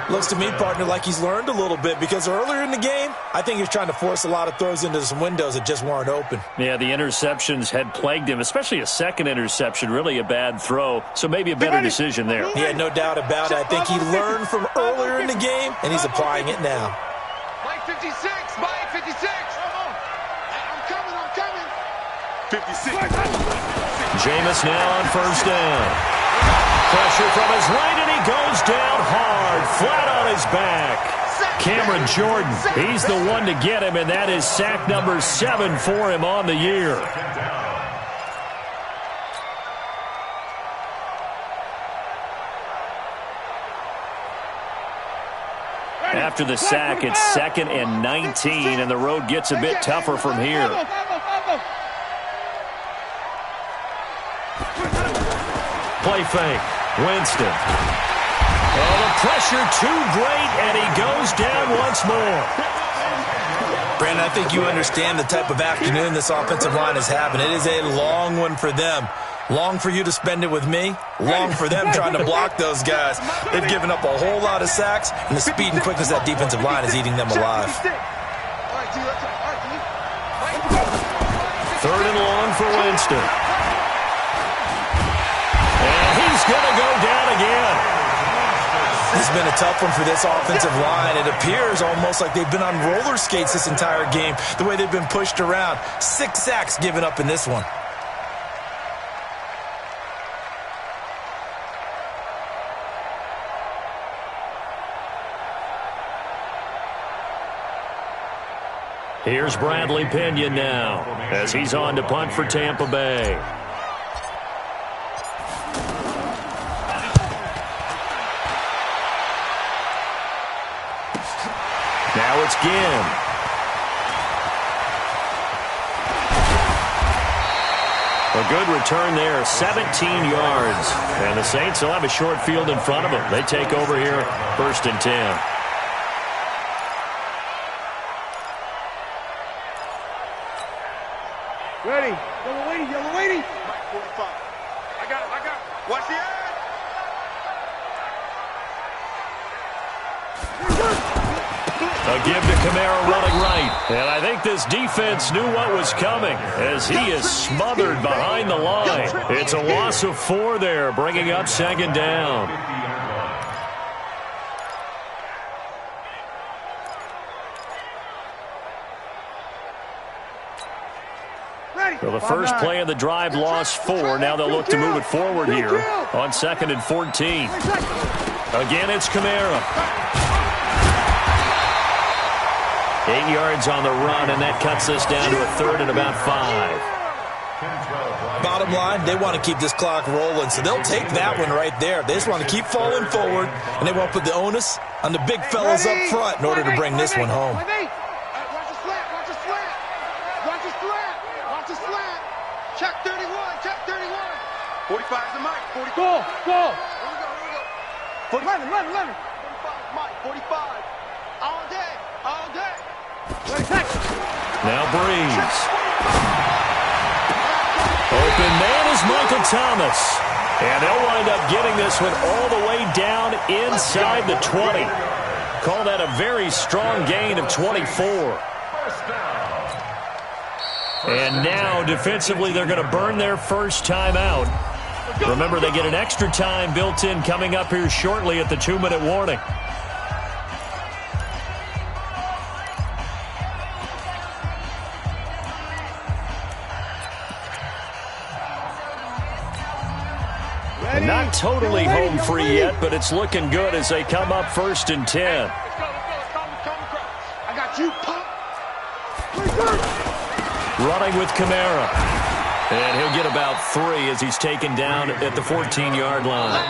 Looks to me, partner, like he's learned a little bit because earlier in the game, I think he was trying to force a lot of throws into some windows that just weren't open. Yeah, the interceptions had plagued him, especially a 2nd interception, really a bad throw. So maybe a better decision there. Yeah, no doubt about it. I think he learned from earlier in the game, and he's applying it now. Mike 56. I'm coming. 56. Jameis now on 1st down. Pressure from his right, and he goes down hard, flat on his back. Cameron Jordan, he's the one to get him, and that is sack number 7 for him on the year. After the sack, it's 2nd and 19, and the road gets a bit tougher from here. Play fake. Winston. Oh, the pressure too great, and he goes down once more. Brandon, I think you understand the type of afternoon this offensive line is having. It is a long one for them. Long for you to spend it with me. Long for them trying to block those guys. They've given up a whole lot of sacks, and the speed and quickness of that defensive line is eating them alive. 3rd and long for Winston. And he's going to go down again. This has been a tough one for this offensive line. It appears almost like they've been on roller skates this entire game, the way they've been pushed around. 6 sacks given up in this one. Here's Bradley Pinion now as he's on to punt for Tampa Bay. Now it's Ginn. A good return there, 17 yards. And the Saints will have a short field in front of them. They take over here, 1st and 10. Ready. Yellow lady. Mike 45. I got it. Watch the edge. A give to Kamara running right. And I think this defense knew what was coming as he is smothered behind the line. It's a loss of 4 there, bringing up 2nd down. Well, the first play of the drive lost 4. Now they'll look to move it forward here on 2nd and 14. Again, it's Kamara. 8 yards on the run, and that cuts us down to a 3rd and about 5. Bottom line, they want to keep this clock rolling, so they'll take that one right there. They just want to keep falling forward, and they won't put the onus on the big fellas up front in order to bring this one home. Watch the slant, watch the slant. Watch the slant, watch the slant. Check 31, check 31. 45 is the mic, 44. Go. Here we go. 11. 45 mic, 45. All day, all day. Now Breeze. Open man is Michael Thomas. And they'll wind up getting this one all the way down inside the 20. Call that a very strong gain of 24. And now, defensively, they're going to burn their first time out. Remember, they get an extra time built in coming up here shortly at the 2-minute warning. And not totally home free yet, but it's looking good as they come up 1st and 10. I got you, Pop. Running with Kamara. And he'll get about 3 as he's taken down at the 14-yard line.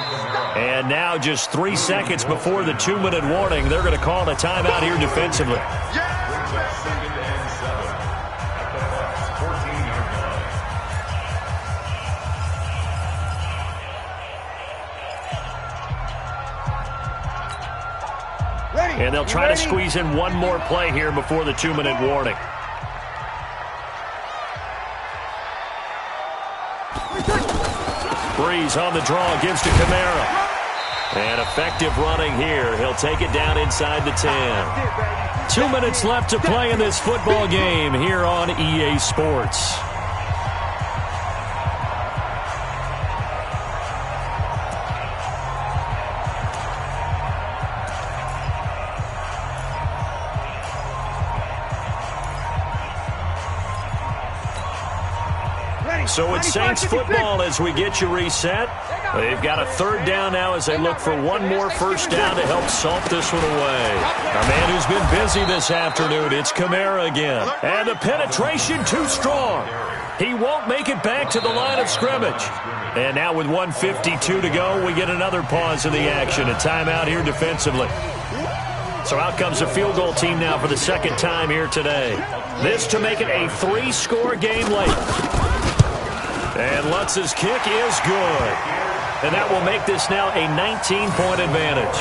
And now just 3 seconds before the 2-minute warning, they're going to call a timeout here defensively. And they'll try to squeeze in one more play here before the 2-minute warning. Breeze on the draw, gives to Kamara. And effective running here. He'll take it down inside the 10. 2 minutes left to play in this football game here on EA Sports. So it's Saints football as we get you reset. They've got a 3rd down now as they look for one more first down to help salt this one away. A man who's been busy this afternoon, it's Kamara again. And the penetration too strong. He won't make it back to the line of scrimmage. And now with 1:52 to go, we get another pause in the action. A timeout here defensively. So out comes the field goal team now for the 2nd time here today. This to make it a 3-score game late. And Lutz's kick is good. And that will make this now a 19-point advantage.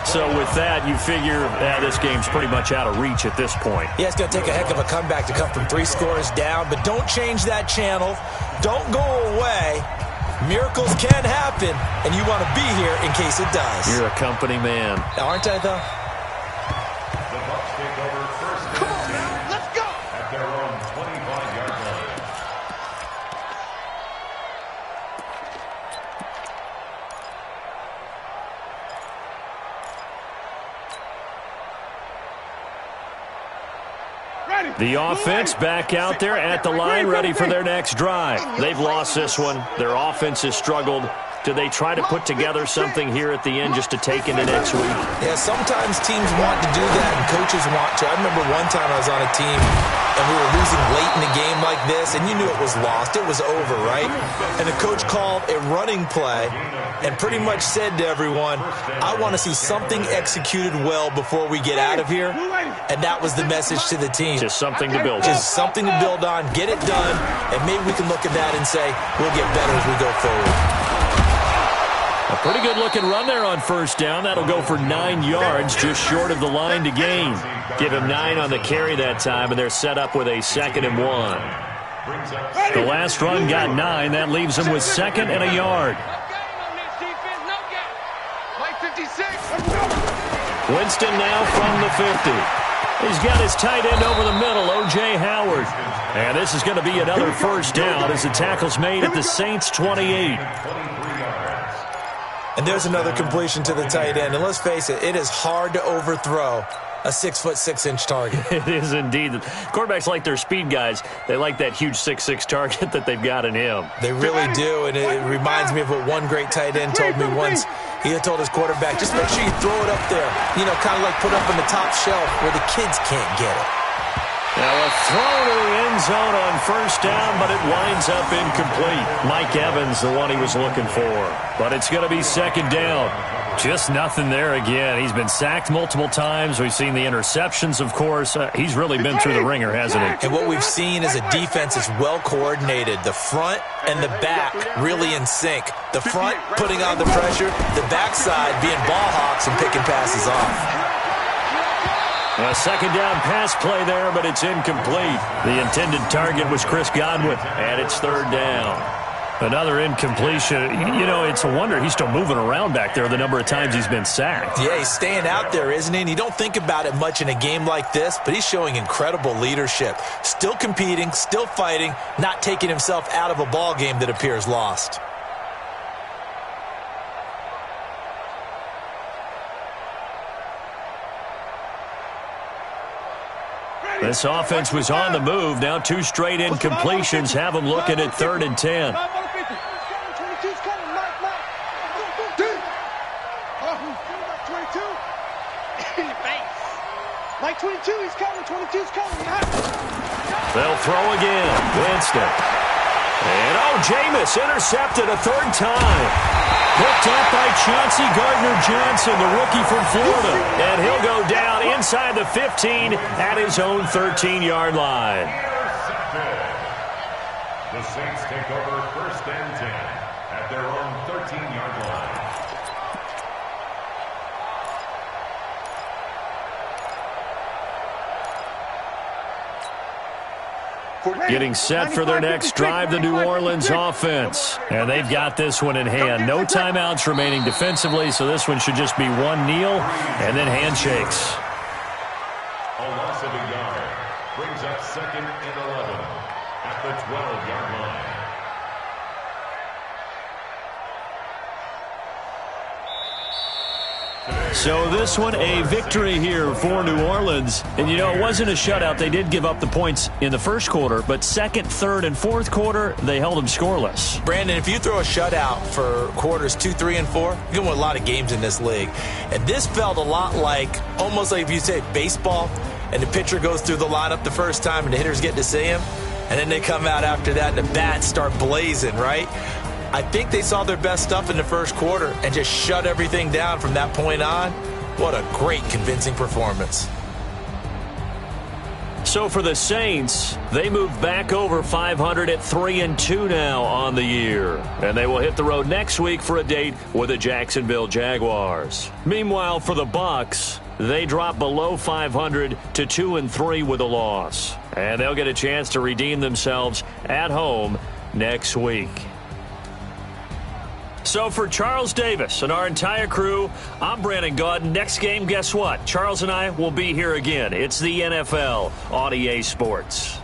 So with that, you figure this game's pretty much out of reach at this point. Yeah, it's going to take a heck of a comeback to come from 3 scores down. But don't change that channel. Don't go away. Miracles can happen. And you want to be here in case it does. You're a company man. Aren't I, though? The Bucs take over 1st and 10. Let's go! At their own 25-yard line. The offense back out there at the line, ready for their next drive. They've lost this one. Their offense has struggled. Do they try to put together something here at the end just to take into next week? Yeah, sometimes teams want to do that and coaches want to. I remember one time I was on a team and we were losing late in a game like this, and you knew it was lost. It was over, right? And the coach called a running play and pretty much said to everyone, I want to see something executed well before we get out of here. And that was the message to the team. Just something to build on. Just something to build on, get it done, and maybe we can look at that and say, we'll get better as we go forward. A pretty good-looking run there on 1st down. That'll go for 9 yards, just short of the line to gain. Give him 9 on the carry that time, and they're set up with a 2nd and 1. The last run got 9. That leaves him with 2nd and a yard. Winston now from the 50. He's got his tight end over the middle, O.J. Howard. And this is going to be another 1st down as the tackle's made at the Saints' 28. And there's another completion to the tight end. And let's face it, it is hard to overthrow a 6'6" target. It is indeed. Quarterbacks like their speed guys. They like that huge 6'6" target that they've got in him. They really do, and it reminds me of what one great tight end told me once. He had told his quarterback, just make sure you throw it up there, kind of like put up on the top shelf where the kids can't get it. Now a throw to the end zone on first down, but it winds up incomplete. Mike Evans, the one he was looking for. But it's going to be second down. Just nothing there again. He's been sacked multiple times. We've seen the interceptions, of course. He's really been through the ringer, hasn't he? And what we've seen is a defense is well coordinated. The front and the back really in sync. The front putting on the pressure, the backside being ball hawks and picking passes off. A second down pass play there, but it's incomplete. The intended target was Chris Godwin, and it's third down. Another incompletion. It's a wonder he's still moving around back there the number of times he's been sacked. Yeah, he's staying out there, isn't he? And you don't think about it much in a game like this, but he's showing incredible leadership. Still competing, still fighting, not taking himself out of a ball game that appears lost. This offense was on the move. Now 2 straight incompletions have them looking at 3rd and 10. Mike 22, he's coming. 22's coming. They'll throw again. Winston. And Jameis intercepted a 3rd time. Picked up by Chauncey Gardner-Johnson, the rookie from Florida. And he'll go down inside the 15 at his own 13-yard line. The Saints take over 1st and 10 at their own 13-yard line. Getting set for their next drive, the New Orleans offense. And they've got this one in hand. No timeouts remaining defensively, so this one should just be one kneel and then handshakes. A loss of a yard brings up 2nd and 11 at the 12-yard line. So this one, a victory here for New Orleans. And, it wasn't a shutout. They did give up the points in the first quarter, but 2nd, 3rd, and 4th quarter, they held them scoreless. Brandon, if you throw a shutout for quarters 2, 3, and 4, you're going to win a lot of games in this league. And this felt a lot almost like if you say baseball, and the pitcher goes through the lineup the first time, and the hitters get to see him, and then they come out after that, and the bats start blazing, right? I think they saw their best stuff in the first quarter and just shut everything down from that point on. What a great, convincing performance. So for the Saints, they move back over 500 at 3-2 now on the year. And they will hit the road next week for a date with the Jacksonville Jaguars. Meanwhile, for the Bucs, they drop below 500 to 2-3 with a loss. And they'll get a chance to redeem themselves at home next week. So for Charles Davis and our entire crew, I'm Brandon Gaudin. Next game, guess what? Charles and I will be here again. It's the NFL on EA Sports.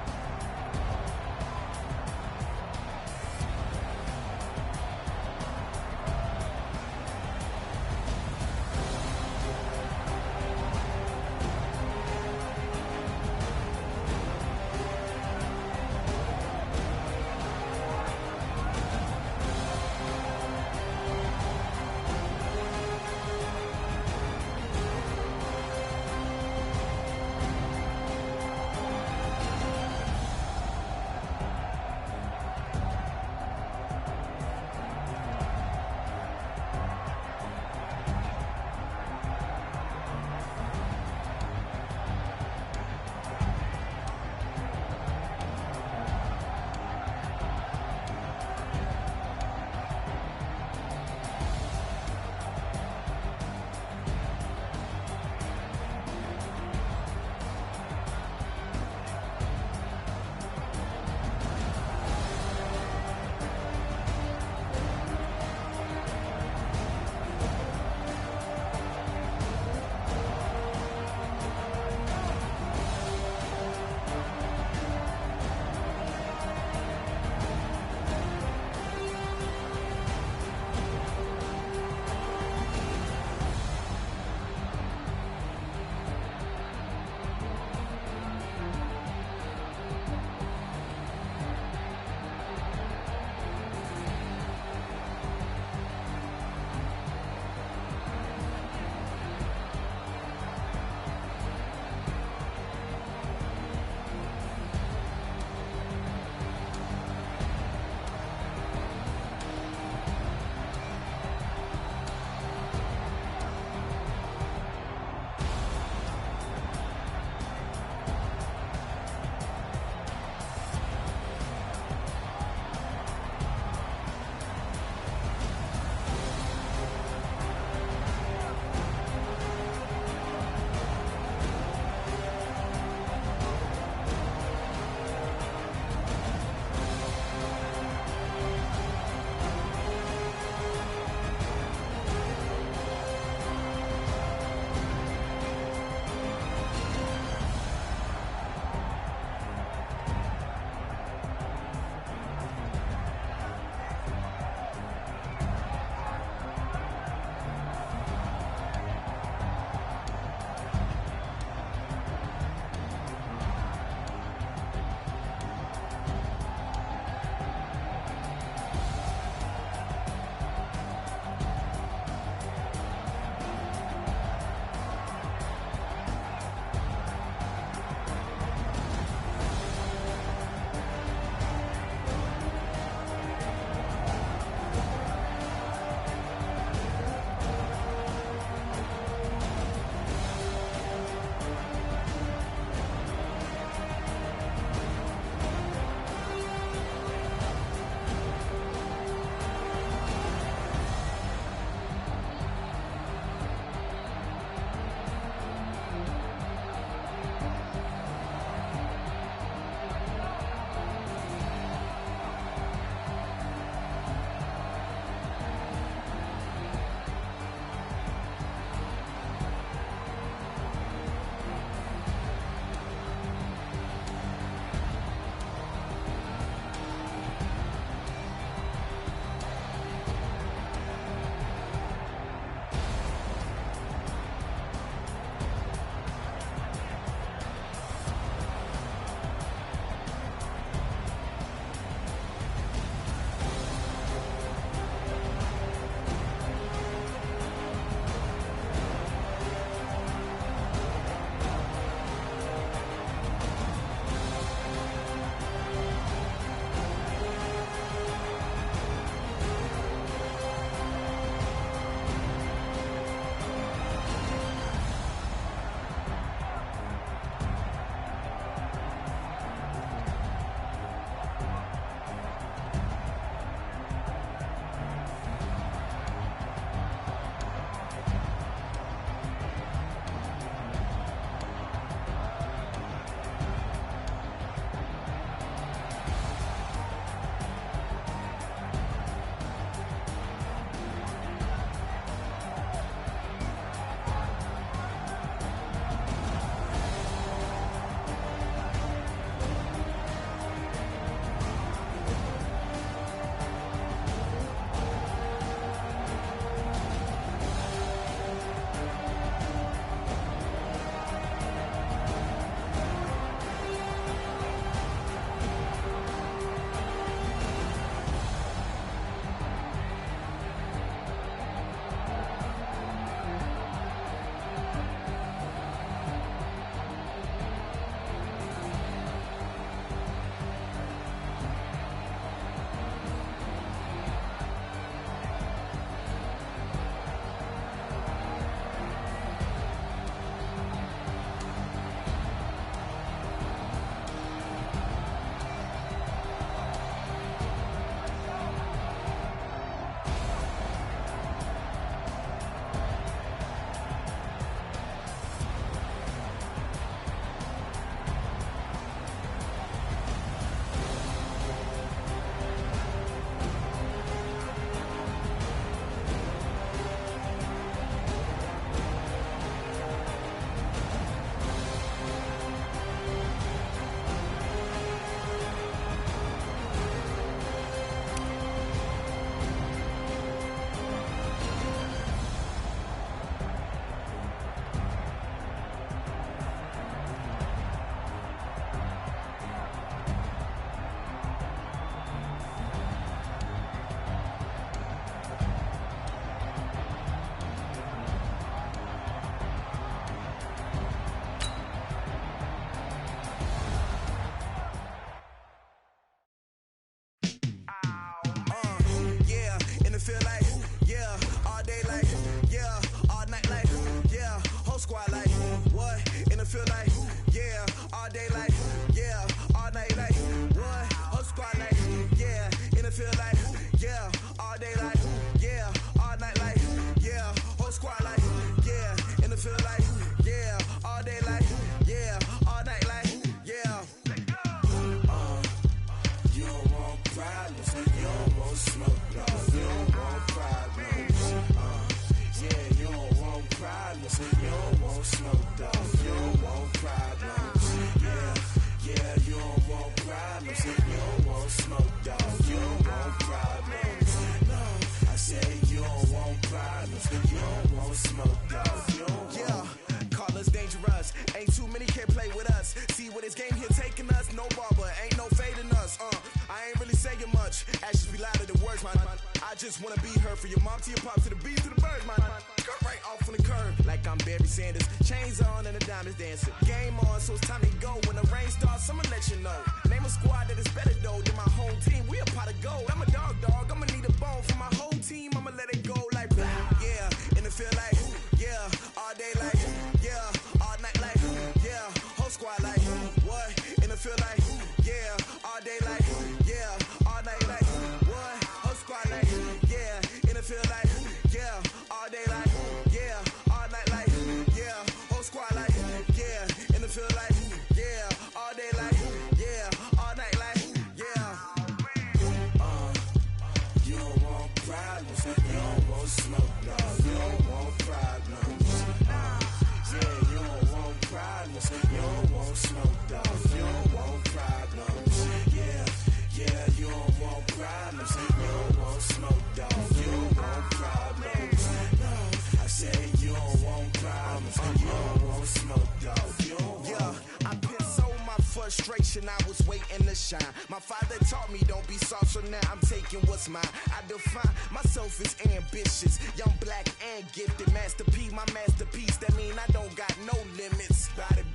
problems. You don't want smoke, dog. You don't want problems. Yeah, you don't want problems. You don't want smoke, dog. You don't want problems. No, I said you don't want problems. You don't want smoke, dog. You don't want. Call us dangerous. Ain't too many can play with us. See where this game here taking us. No barber, ain't no fading us. I ain't really saying much. Actions be louder than words, man. I just wanna be heard. For your mom to your pop to the beat to the birds, man. Cut right off on the curb like I'm Barry Sanders. Chains on and the diamonds dancing. Game on, so it's time to go. When the rain starts, I'ma let you know. Name a squad that is better though than my home team. We a pot of gold. I'm a dog. I'ma need a bone for my whole team. I'ma let it go like yeah. And it feel like yeah. All day like yeah. All night like yeah. Whole squad like what? And it feel like yeah. All day like yeah. All night like what? Whole squad like yeah. And it feel like yeah. All day like yeah. All night like yeah. Whole squad like yeah. And it feel like yeah. All day like yeah. All night like yeah. You don't want problems. You don't want smoke, dog. You don't want problems. Yeah, you don't want problems. You don't want smoke, dog. You don't want problems. Yeah, you don't want problems. You don't want smoke, dog. You don't want problems. No, I said you don't want problems. You don't want smoke, dog. You don't want. I pissed so my frustration. I was waiting to shine. My father taught me don't be soft, so now I'm taking what's mine. I define myself as ambitious, young, black, and gifted. Master P, my masterpiece. That mean I don't got no limits. Bout it,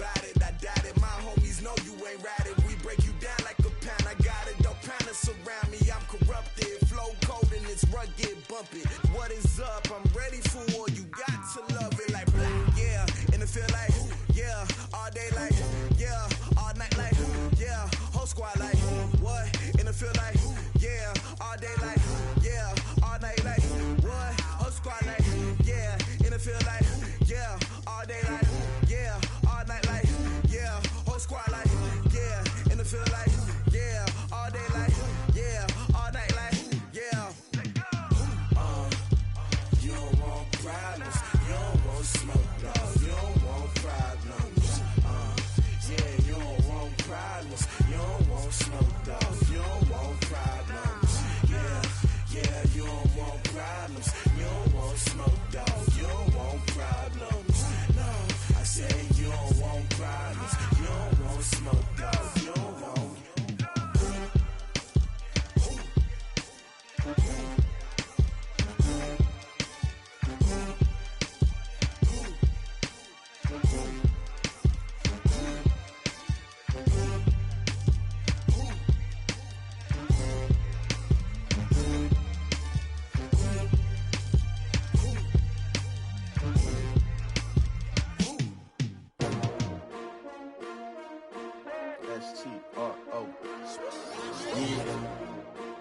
I doubt it. My homies know you ain't ride it. We break you down like a pound. I got it, don't pound us around me. I'm corrupted, flow cold and it's rugged, bumpy. What is up? I'm ready for war. You got to love it like yeah. And it feel like yeah. All day like yeah. All night like yeah. Whole squad like what? And it feel like yeah. All day like yeah. All night like what? Whole squad like yeah. And it feel like yeah. All day like yeah. All night like yeah. Whole squad like yeah. And it feel like yeah. All day like yeah. All night like yeah. You don't want problems. You don't want smoke, dog. You don't want problems. Yeah, you don't want problems. You don't want smoke, dog. You don't want problems. Yeah, you don't want problems. You don't want smoke, dog. You don't want problems. No, I say you don't want problems. You don't want smoke, dog. You don't want.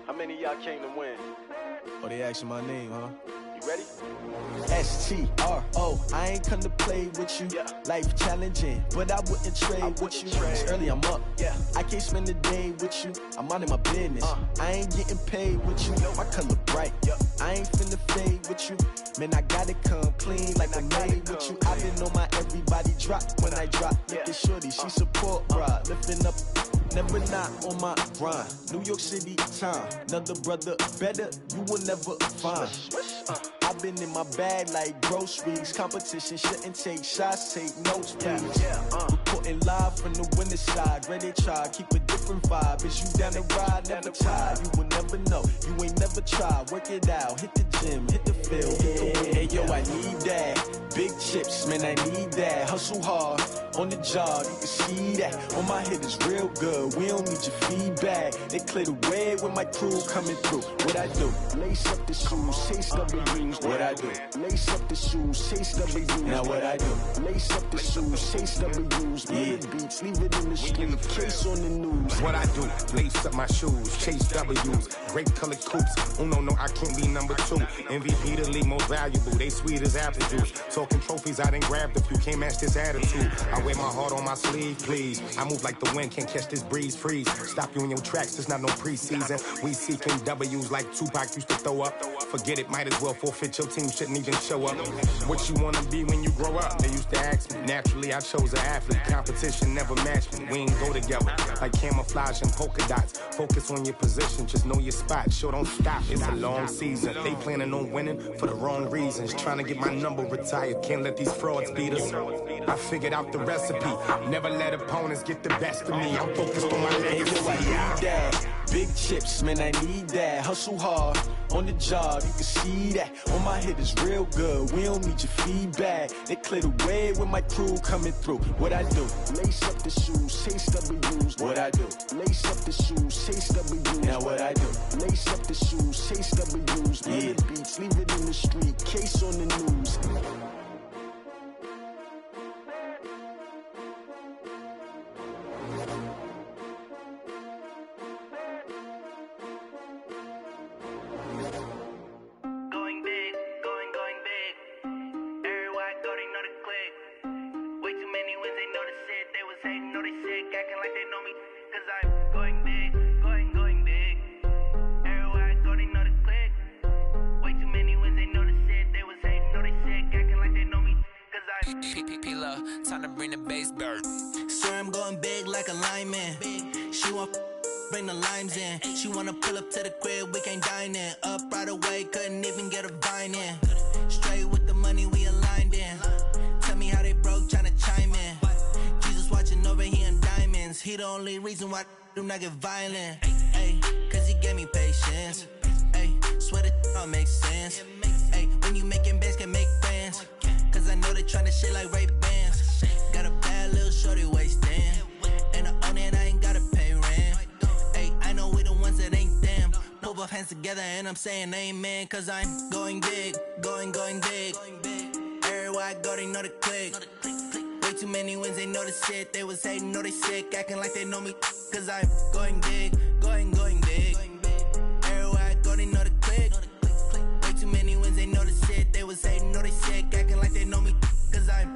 How many of y'all came to win? Oh, they asking my name, huh? You ready? S-T-R-O, I ain't come to play with you. Yeah. Life challenging, but I wouldn't trade with you. It's early, I'm up. Yeah. I can't spend the day with you. I'm minding my business. I ain't getting paid with you. My color bright. Yep. I ain't finna fade with you. Man, I gotta come clean like I'm made with you. I've been on my everybody drop when I drop. Look at shorty, she support ride. Lifting up, never not on my grind. New York City time. Another brother better, you will never find. I've been in my bag like groceries. Competition shouldn't take shots, take notes, please. Reporting live from the winter side. Ready to try, keep a different vibe. Is you down the ride, never tired. You will never know, you ain't never tried. Work it out, hit the gym, hit the field, hit the wind. Hey yo, I need that. Big chips, man, I need that. Hustle hard, on the job, you can see that. On my head is real good, we don't need your feedback. They clear the way with my crew coming through. What I do? Lace up the shoes, chase W's. What I do? Lace up the shoes, chase W's. Now what I do? Lace up the shoes, chase W's. Yeah. Beats, leave it in the street, case on the news. What I do? Lace up my shoes, chase W's. Great colored coops. Oh no, I can't be number two. MVP the league most valuable. They sweet as apple juice. So talking trophies, I didn't grab the few. Can't match this attitude. I wear my heart on my sleeve, please. I move like the wind, can't catch this breeze, freeze. Stop you in your tracks, it's not no preseason. We seeking W's like Tupac used to throw up. Forget it, might as well forfeit. Your team shouldn't even show up. What you wanna be when you grow up? They used to ask me. Naturally, I chose an athlete. Competition never matched me. We ain't go together like camouflage and polka dots. Focus on your position, just know your spot. Sure, don't stop. It's a long season. They planning on winning for the wrong reasons. Trying to get my number retired. Can't let these frauds beat us. I figured out the recipe. Never let opponents get the best of me. I'm focused on my legacy. I need that. Big chips, man, I need that. Hustle hard on the job, you can see that. On my head is real good, we don't need your feedback. They clear the way with my crew coming through. What I do? Lace up the shoes, chase W's. What I do? Lace up the shoes, chase W's. Now what I do? Lace up the shoes, chase W's. Yeah. The beats, leave it in the street, case on the news. Time to bring the bass bird. Sir, I'm going big like a lineman. She want bring the limes in. She wanna pull up to the crib, we can't dine in. Up right away, couldn't even get a vine in. Straight with the money, we aligned in. Tell me how they broke, tryna chime in. Jesus watching over here in diamonds. He the only reason why I do not get violent. Ay, cause he gave me patience. Ay, swear that all makes sense. Ay, when you making bands, can make friends. Cause I know they tryna shit like Ray-Bans. Got a bad little shorty wasting. And I own it, I ain't gotta pay rent. Ay, I know we the ones that ain't them. Pull both hands together and I'm saying amen. Cause I'm going big, going big. Everywhere I go, they know the click. Way too many wins, they know the shit. They was hating, know they sick, acting like they know me. Cause I'm going big, going big. Everywhere I go, they know the click. Way too many wins, they know the shit. They was hating, know they sick, acting like they know me. Cause I'm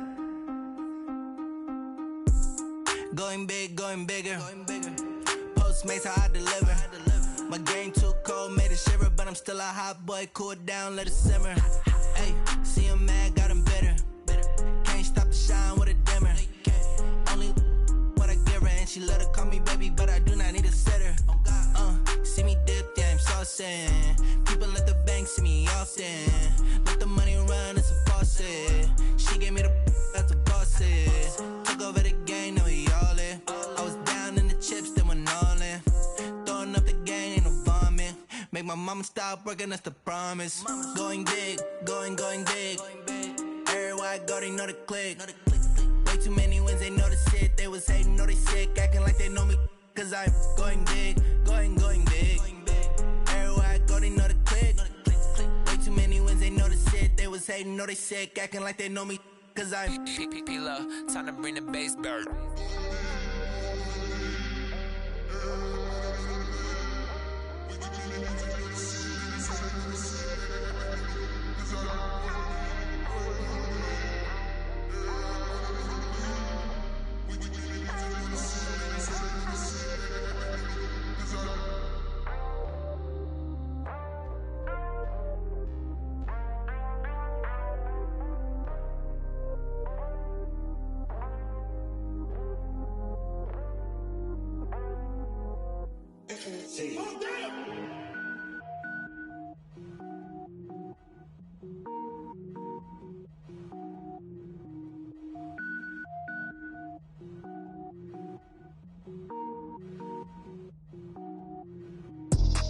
going big, going bigger. Postmates, how I deliver. My game too cold, made it shiver. But I'm still a hot boy, cool it down, let it simmer. Hey, see him mad, got him bitter. Can't stop the shine with a dimmer. Only what I give her, and she let her call me baby, but I do not need a sitter. See me dip, yeah, I'm saucing. People at the bank see me often. Let the money run, it's a faucet. She gave me the that's a bosses. Took over the game, now we all in. I was down in the chips, then went all in. Throwing up the game, ain't no vomit. Make my mama stop working, that's the promise. Going big, going big. Everywhere I go, they know the click. Way too many wins, they know the shit. They was hating, know they sick, acting like they know me. Cause I'm going big, going big. Everywhere I go, they know the click. Way too many wins, they know the shit. They was hating, know they sick, acting like they know me. Cause I'm P-P-P-Love, time to bring the bass bird.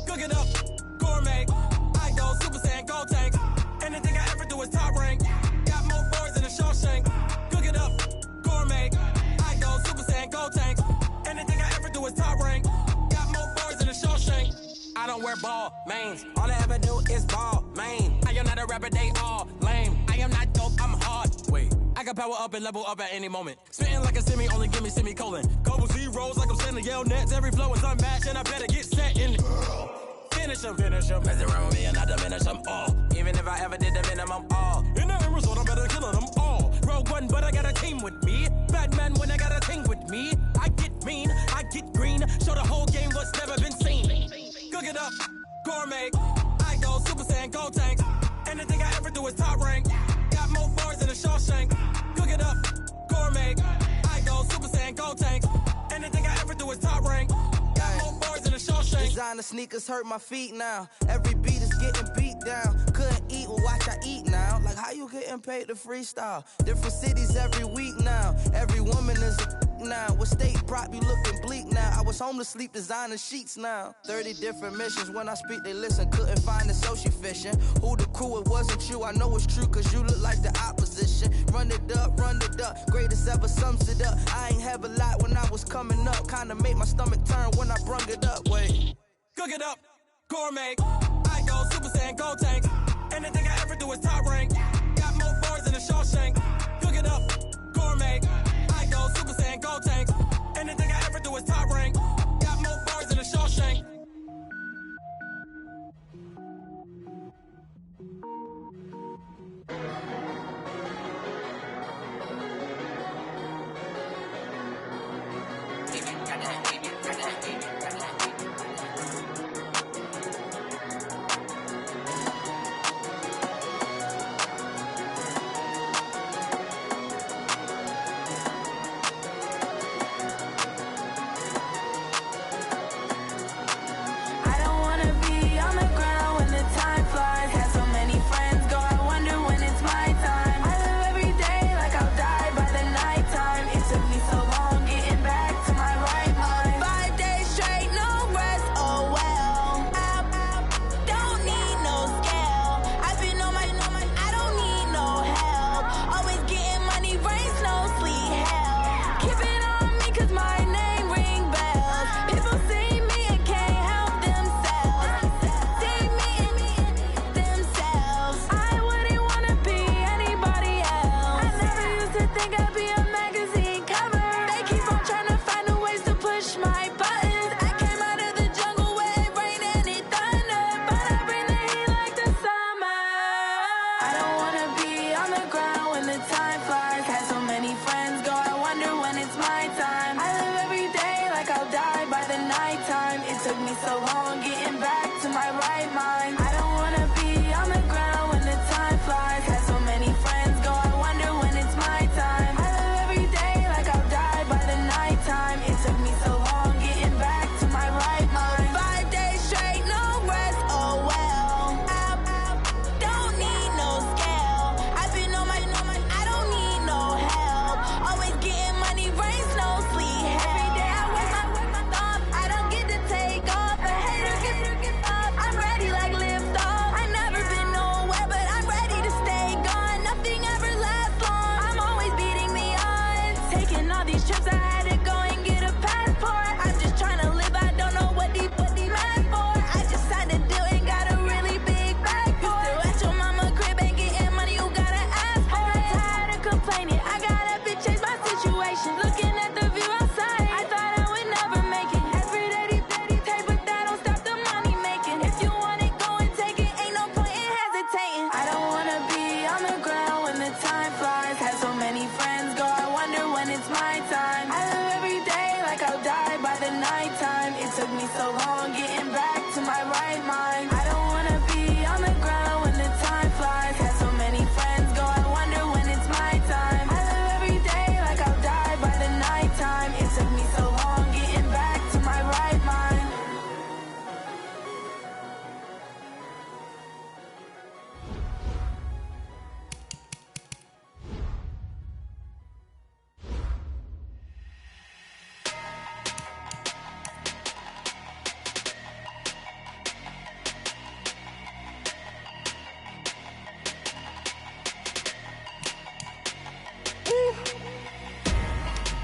Cooking up, gourmet. I go Super Saiyan, gold tank. Anything I ever do is top rank. Got more boards than a Shawshank. Cooking up, gourmet. I go Super Saiyan, gold tank. Anything I ever do is top rank. Got more boards than a Shawshank. I don't wear ball mains. All I ever do is ball main. I am not a rapper, they all lame. I am not dope, I'm hard. Wait, I can power up and level up at any moment. Spitting like a semi, only give me semicolon. Couple zeros like I'm sending yell nets. Every flow is unmatched and I better get set in it. Finish them. Mess around with me and I diminish them all. Even if I ever did the minimum all. In the result, I'm better killing them all. Rogue One, but I got a team with me. Batman when I got a team with me. I get mean, I get green. Show the whole game what's never been seen. Cook it up, gourmet. I go Super Saiyan, Gold Tank. Anything I ever do is top rank. Got more bars than a Shawshank. Cook it up, gourmet. I go Super Saiyan, Gold Tank. Anything I ever do is top rank. Got more bars than a Shawshank. Designer sneakers hurt my feet now. Every beat is getting beat down. Couldn't eat, well watch I eat now. Like how you getting paid to freestyle? Different cities every week now. Every woman is a now. What state prop you looking bleak now? I was home to sleep designer sheets now. 30 different missions. When I speak they listen. Couldn't find it so she fishing. Who the crew? It wasn't you. I know it's true cause you look like the opposition. Run it up, run it up. Greatest ever sums it up. I ain't have a lot when I was coming up. Kinda made my stomach turn when I brung it up. Wait. Cook it up, gourmet. I go Super Saiyan, Gold Tank. Anything I ever do is top rank. Got more bars than a Shawshank. Cook it up, gourmet. I go Super Saiyan, Gold Tank. Anything I ever do is top rank. Got more bars than a Shawshank.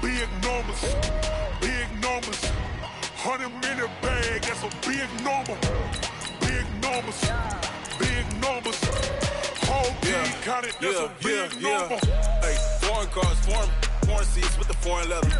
Big numbers, big numbers. 100-minute bag, that's a big number. Big numbers, big numbers. Whole team counted, that's a big number. Hey, foreign cars, foreign seats with the foreign leather.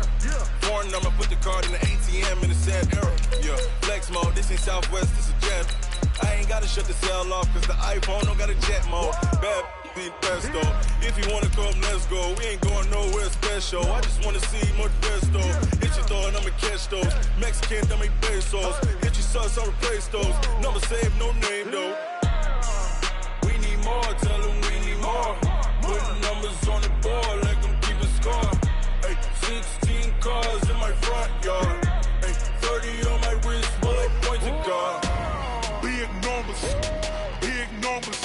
Foreign number, put the card in the ATM in the sad era. Yeah, flex mode, this ain't Southwest, this is jet. I ain't gotta shut the cell off, cause the iPhone don't got a jet mode. Bad the pesto. If you wanna come, let's go. We ain't going nowhere special. I just wanna see more pesto. Hit your thought, I'ma catch those. Mexican, I'ma make pesos. Hit your sauce, I'll replace those. Number save, no name though. We need more, tell them we need more. Putting numbers on the board, let them keep a score. Ay, 16 cars in my front yard. Ay, 30 on my wrist, bullet pointed car. Big numbers, big numbers.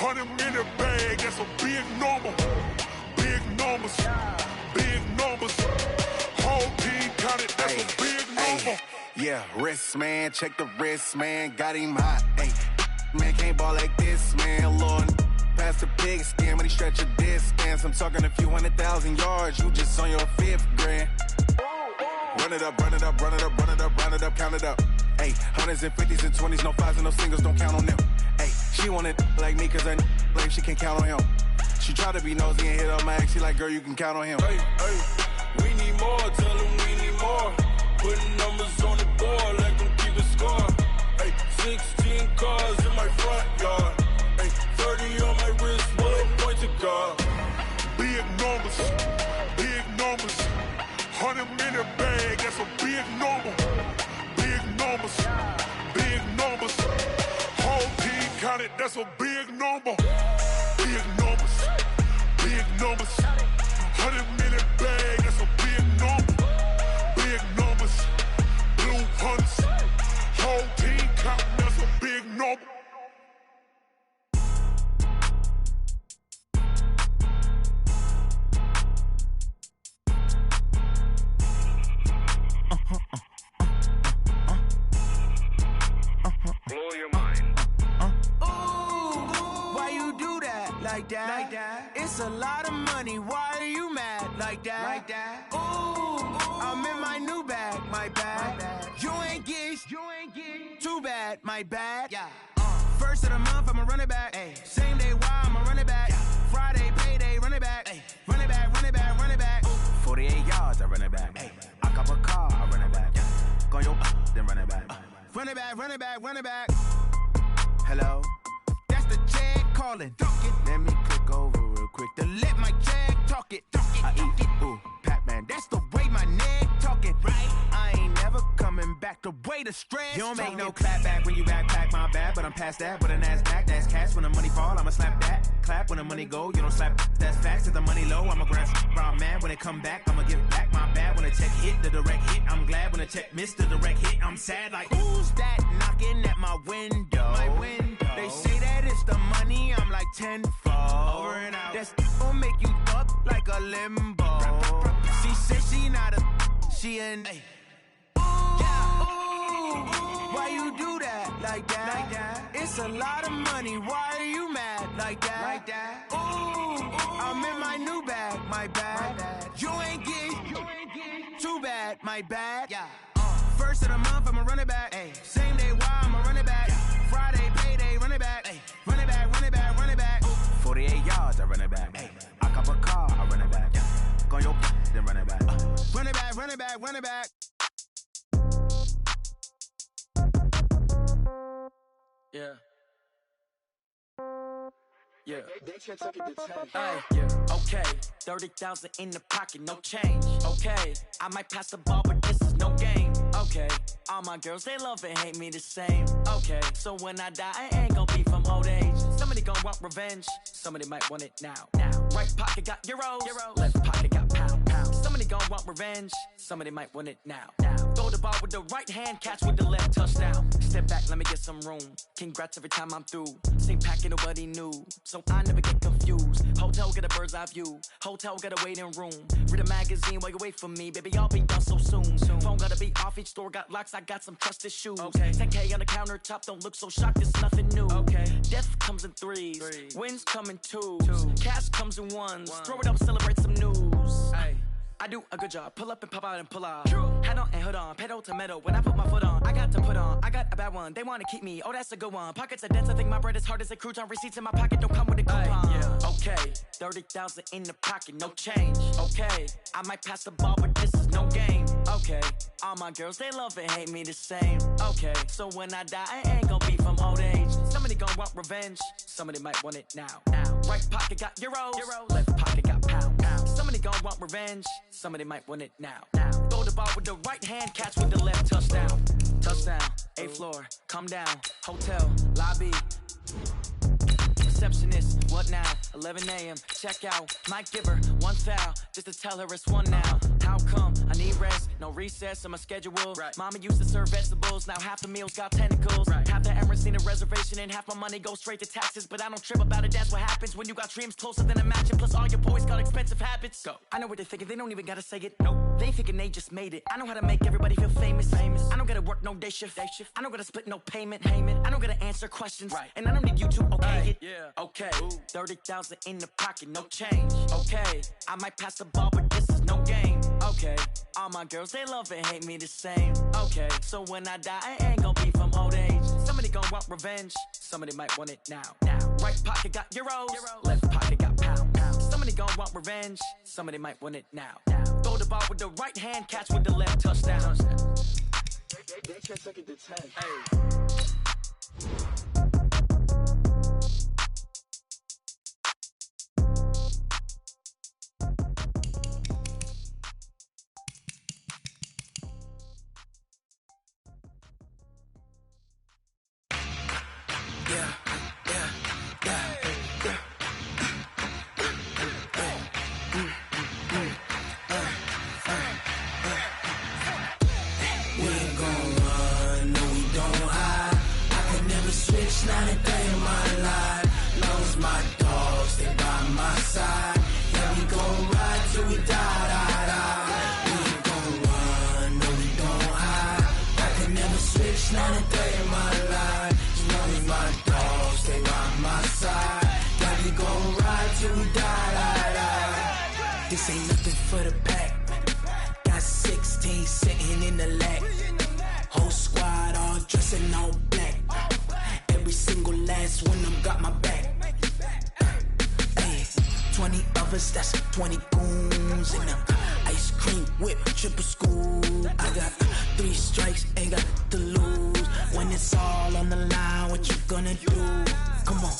100 in the bag, that's a big number. Big numbers, big numbers. Whole team counted, that's a big number. Yeah, wrist man, check the wrist man, got him hot. Ay, man can't ball like this, man. Lord, past the pig skin when he stretch a distance. I'm talking a few 100,000 yards, you just on your 5th grand. Run it up, run it up, run it up, run it up, run it up, count it up. Ay, hundreds and 50s and 20s, no 5s and no singles, don't count on them. Ay, she want it like me, cause I like she can count on him. She try to be nosy and hit on my ex, she like, girl, you can count on him. Hey, hey, we need more, tell them we need more. Putting numbers on the board, let them keep a score. Hey, 16 cars in my front yard. Hey, 30 on my wrist, bullet pointed car. Big numbers, big numbers. 100 in the bag, that's a big number. Big numbers, big numbers. Whole team counted, that's a big number. Big numbers, big numbers. 100 in the bag, that's a big number. Big numbers, blue hunts. Whole team counting, that's a big number. Blow your mind. Why you do that like that? It's a lot of money. Why are you mad like that? Ooh, I'm in my new bag, my bad. You ain't get too bad, my bad. Yeah. First of the month, I'ma run it back. Ay. Same day, why I'ma run it back. Friday, payday, run it back. Ay. Run it back, run it back, run it back. 48 yards, I run it back. Ay. I cop a car, I run it back. Go on your then run it back. Run it back, run it back, run it back. Hello? That's the check calling. Let me click over real quick to let my check talk it. I eat it, ooh, Pac-Man. That's the way my neck talking. Right? I ain't never coming back. The way the stress. You don't make no clap back when you backpack, my bad. But I'm past that with an ass back. That's cash when the money fall. I'ma slap that. Clap when the money go. You don't slap. That's facts. If the money low, I'ma grab brown man. When it come back, I'ma give back my bad. When the check hit, the direct hit. I'm glad when the check missed the direct hit. I'm sad like who's that knocking at my window? My window. They say that it's the money. I'm like tenfold. Over and out. That's gon' make you up like a limbo. She said she not a. She an. Ay. Why you do that like that? It's a lot of money. Why are you mad like that? Ooh, I'm in my new bag, my bad. You ain't get too bad, my bad. Yeah. First of the month, I'ma run it back. Ay. Same day, why I'ma run it back. Friday, payday, run it back. Ay. Run it back, run it back, run it back. 48 yards, I run it back. Ay. I cop a car, I run it back. Go on your then run it back. Run it back, run it back, run it back. Yeah. Yeah. Hey, yeah. Okay. 30,000 in the pocket, no change. Okay. I might pass the ball, but this is no game. Okay. All my girls, they love and hate me the same. Okay. So when I die, I ain't gonna be from old age. Somebody gonna want revenge. Somebody might want it now. Right pocket got euros. Left pocket got pounds. Somebody gonna want revenge. Somebody might want it now. Throw the ball with the right hand, catch with the left, touchdown. Step back, let me get some room. Congrats every time I'm through. Same packet, nobody knew. So I never get confused. Hotel get a bird's eye view. Hotel get a waiting room. Read a magazine while you wait for me. Baby, I'll be done so soon. Phone gotta be off, each store got locks. I got some trusted shoes. Okay. 10K on the countertop, don't look so shocked, it's nothing new. Okay. Death comes in threes. Wins come in twos. Cash comes in ones. Throw it up, celebrate some news. Ay. I do a good job. Pull up and pop out and pull out. Head on and hood on. Pedal to metal. When I put my foot on, I got to put on. I got a bad one. They want to keep me. Oh, that's a good one. Pockets are dense. I think my bread is hard as a crouton. Receipts in my pocket don't come with a coupon. Yeah. Okay. 30,000 in the pocket. No change. Okay. I might pass the ball, but this is no game. Okay. All my girls, they love and hate me the same. Okay. So when I die, I ain't gonna be from old age. Somebody Somebody gon' want revenge. Somebody might want it now. Right pocket got euros. Left pocket got pounds. Somebody gon' want revenge. Somebody might want it now. Throw the ball with the right hand, catch with the left. Touchdown. Touchdown. 8th floor. Come down. Hotel. Lobby. Receptionist, what now? 11 a.m. Check out. Might give her one foul just to tell her it's one now. How come? I need rest, no recess in my schedule. Right. Mama used to serve vegetables, now half the meals got tentacles. Right. Half the Emirates need a reservation and half my money goes straight to taxes. But I don't trip about it, that's what happens when you got dreams closer than a match. And plus all your boys got expensive habits. Go. I know what they're thinking, they don't even gotta say it. Nope. They thinking they just made it. I know how to make everybody feel famous. I don't gotta work no day shift. I don't gotta split no payment. I don't gotta answer questions. Right. And I don't need you to okay it. Yeah. Okay. 30,000 in the pocket, no change. Okay. I might pass the ball, but this is no game. Okay. All my girls, they love and hate me the same. Okay. So when I die, I ain't gon' be from old age. Somebody gon' want revenge. Somebody might want it now. Right pocket got euros. Left pocket got pounds. Somebody gon' want revenge. Somebody might want it now. Throw the ball with the right hand, catch with the left. Touchdown. They just took it to 10. Hey. Not a day in my life. Lost my dogs, they by my side. Yeah, we gon' ride till we die. We ain't gon' run, no, we don't hide. I can never switch, not a day in my life. Lost my dogs, they by my side. Yeah, we gon' ride till we die. This ain't nothing for the pack. Got 16 sitting in the lag. Whole squad all dressing all black. Every single last one of them got my back. Hey, 20 of us, that's 20 goons in them. Ice cream whip, triple school. I got 3 strikes, ain't got to lose. When it's all on the line, what you gonna do? Come on,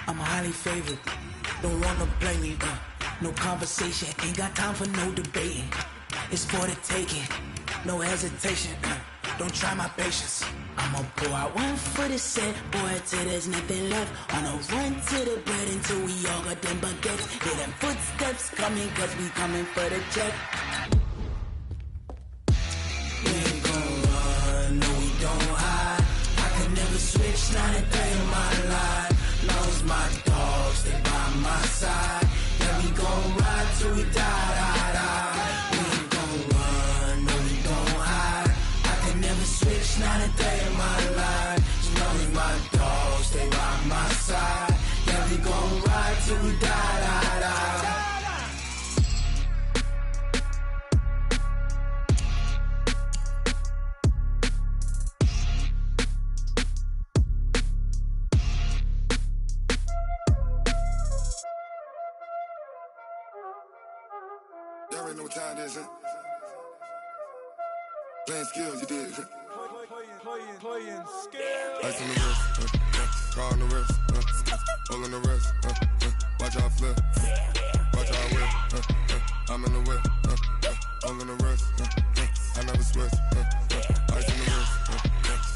I'm highly favored. Don't wanna blame me, no conversation, ain't got time for no debating. It's for the taking, no hesitation. Don't try my patience. I'ma pour out one for the set, boy, till there's nothing left. On a run to the bread until we all got them baguettes. Hear them footsteps coming, cause we coming for the check. We ain't gon' run, no, we don't hide. I can never switch, not a day in my life. Lost my dogs, they by my side. Yeah, we gon' ride till we die. We ain't gon' run, no, we don't hide. I can never switch, not a day in my life. Lost my dogs, they by my side. Yeah, we gon' ride till we die. Y'all already know what time it is, huh? Playing skills, you did. Playing skills. Ice on the wrist, car on the wrist, hole in the wrist, watch how I flip, watch how I whip, I'm in the whip, hole in the wrist, I never switch, ice on the wrist,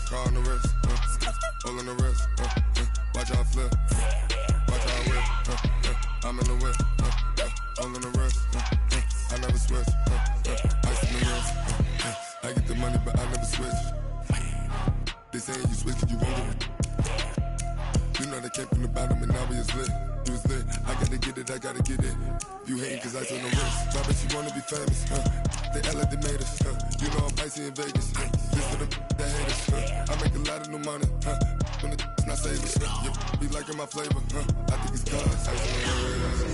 car on the wrist, hole in the wrist, watch how I flip, watch how I whip, I'm in the whip, hole in the wrist, I never switch, ice on the wrist, I get the money but I never switch. They saying you switch cause you won't get it. You know they came from the bottom and now we is lit. You was lit, I gotta get it, I gotta get it. You hating cause I on the wrist. I bet you wanna be famous, They act like they made us, You know I'm icy in Vegas, This for the that hate us, I make a lot of new money, When the not saving, You be liking my flavor, I think it's cause ice on the wrist.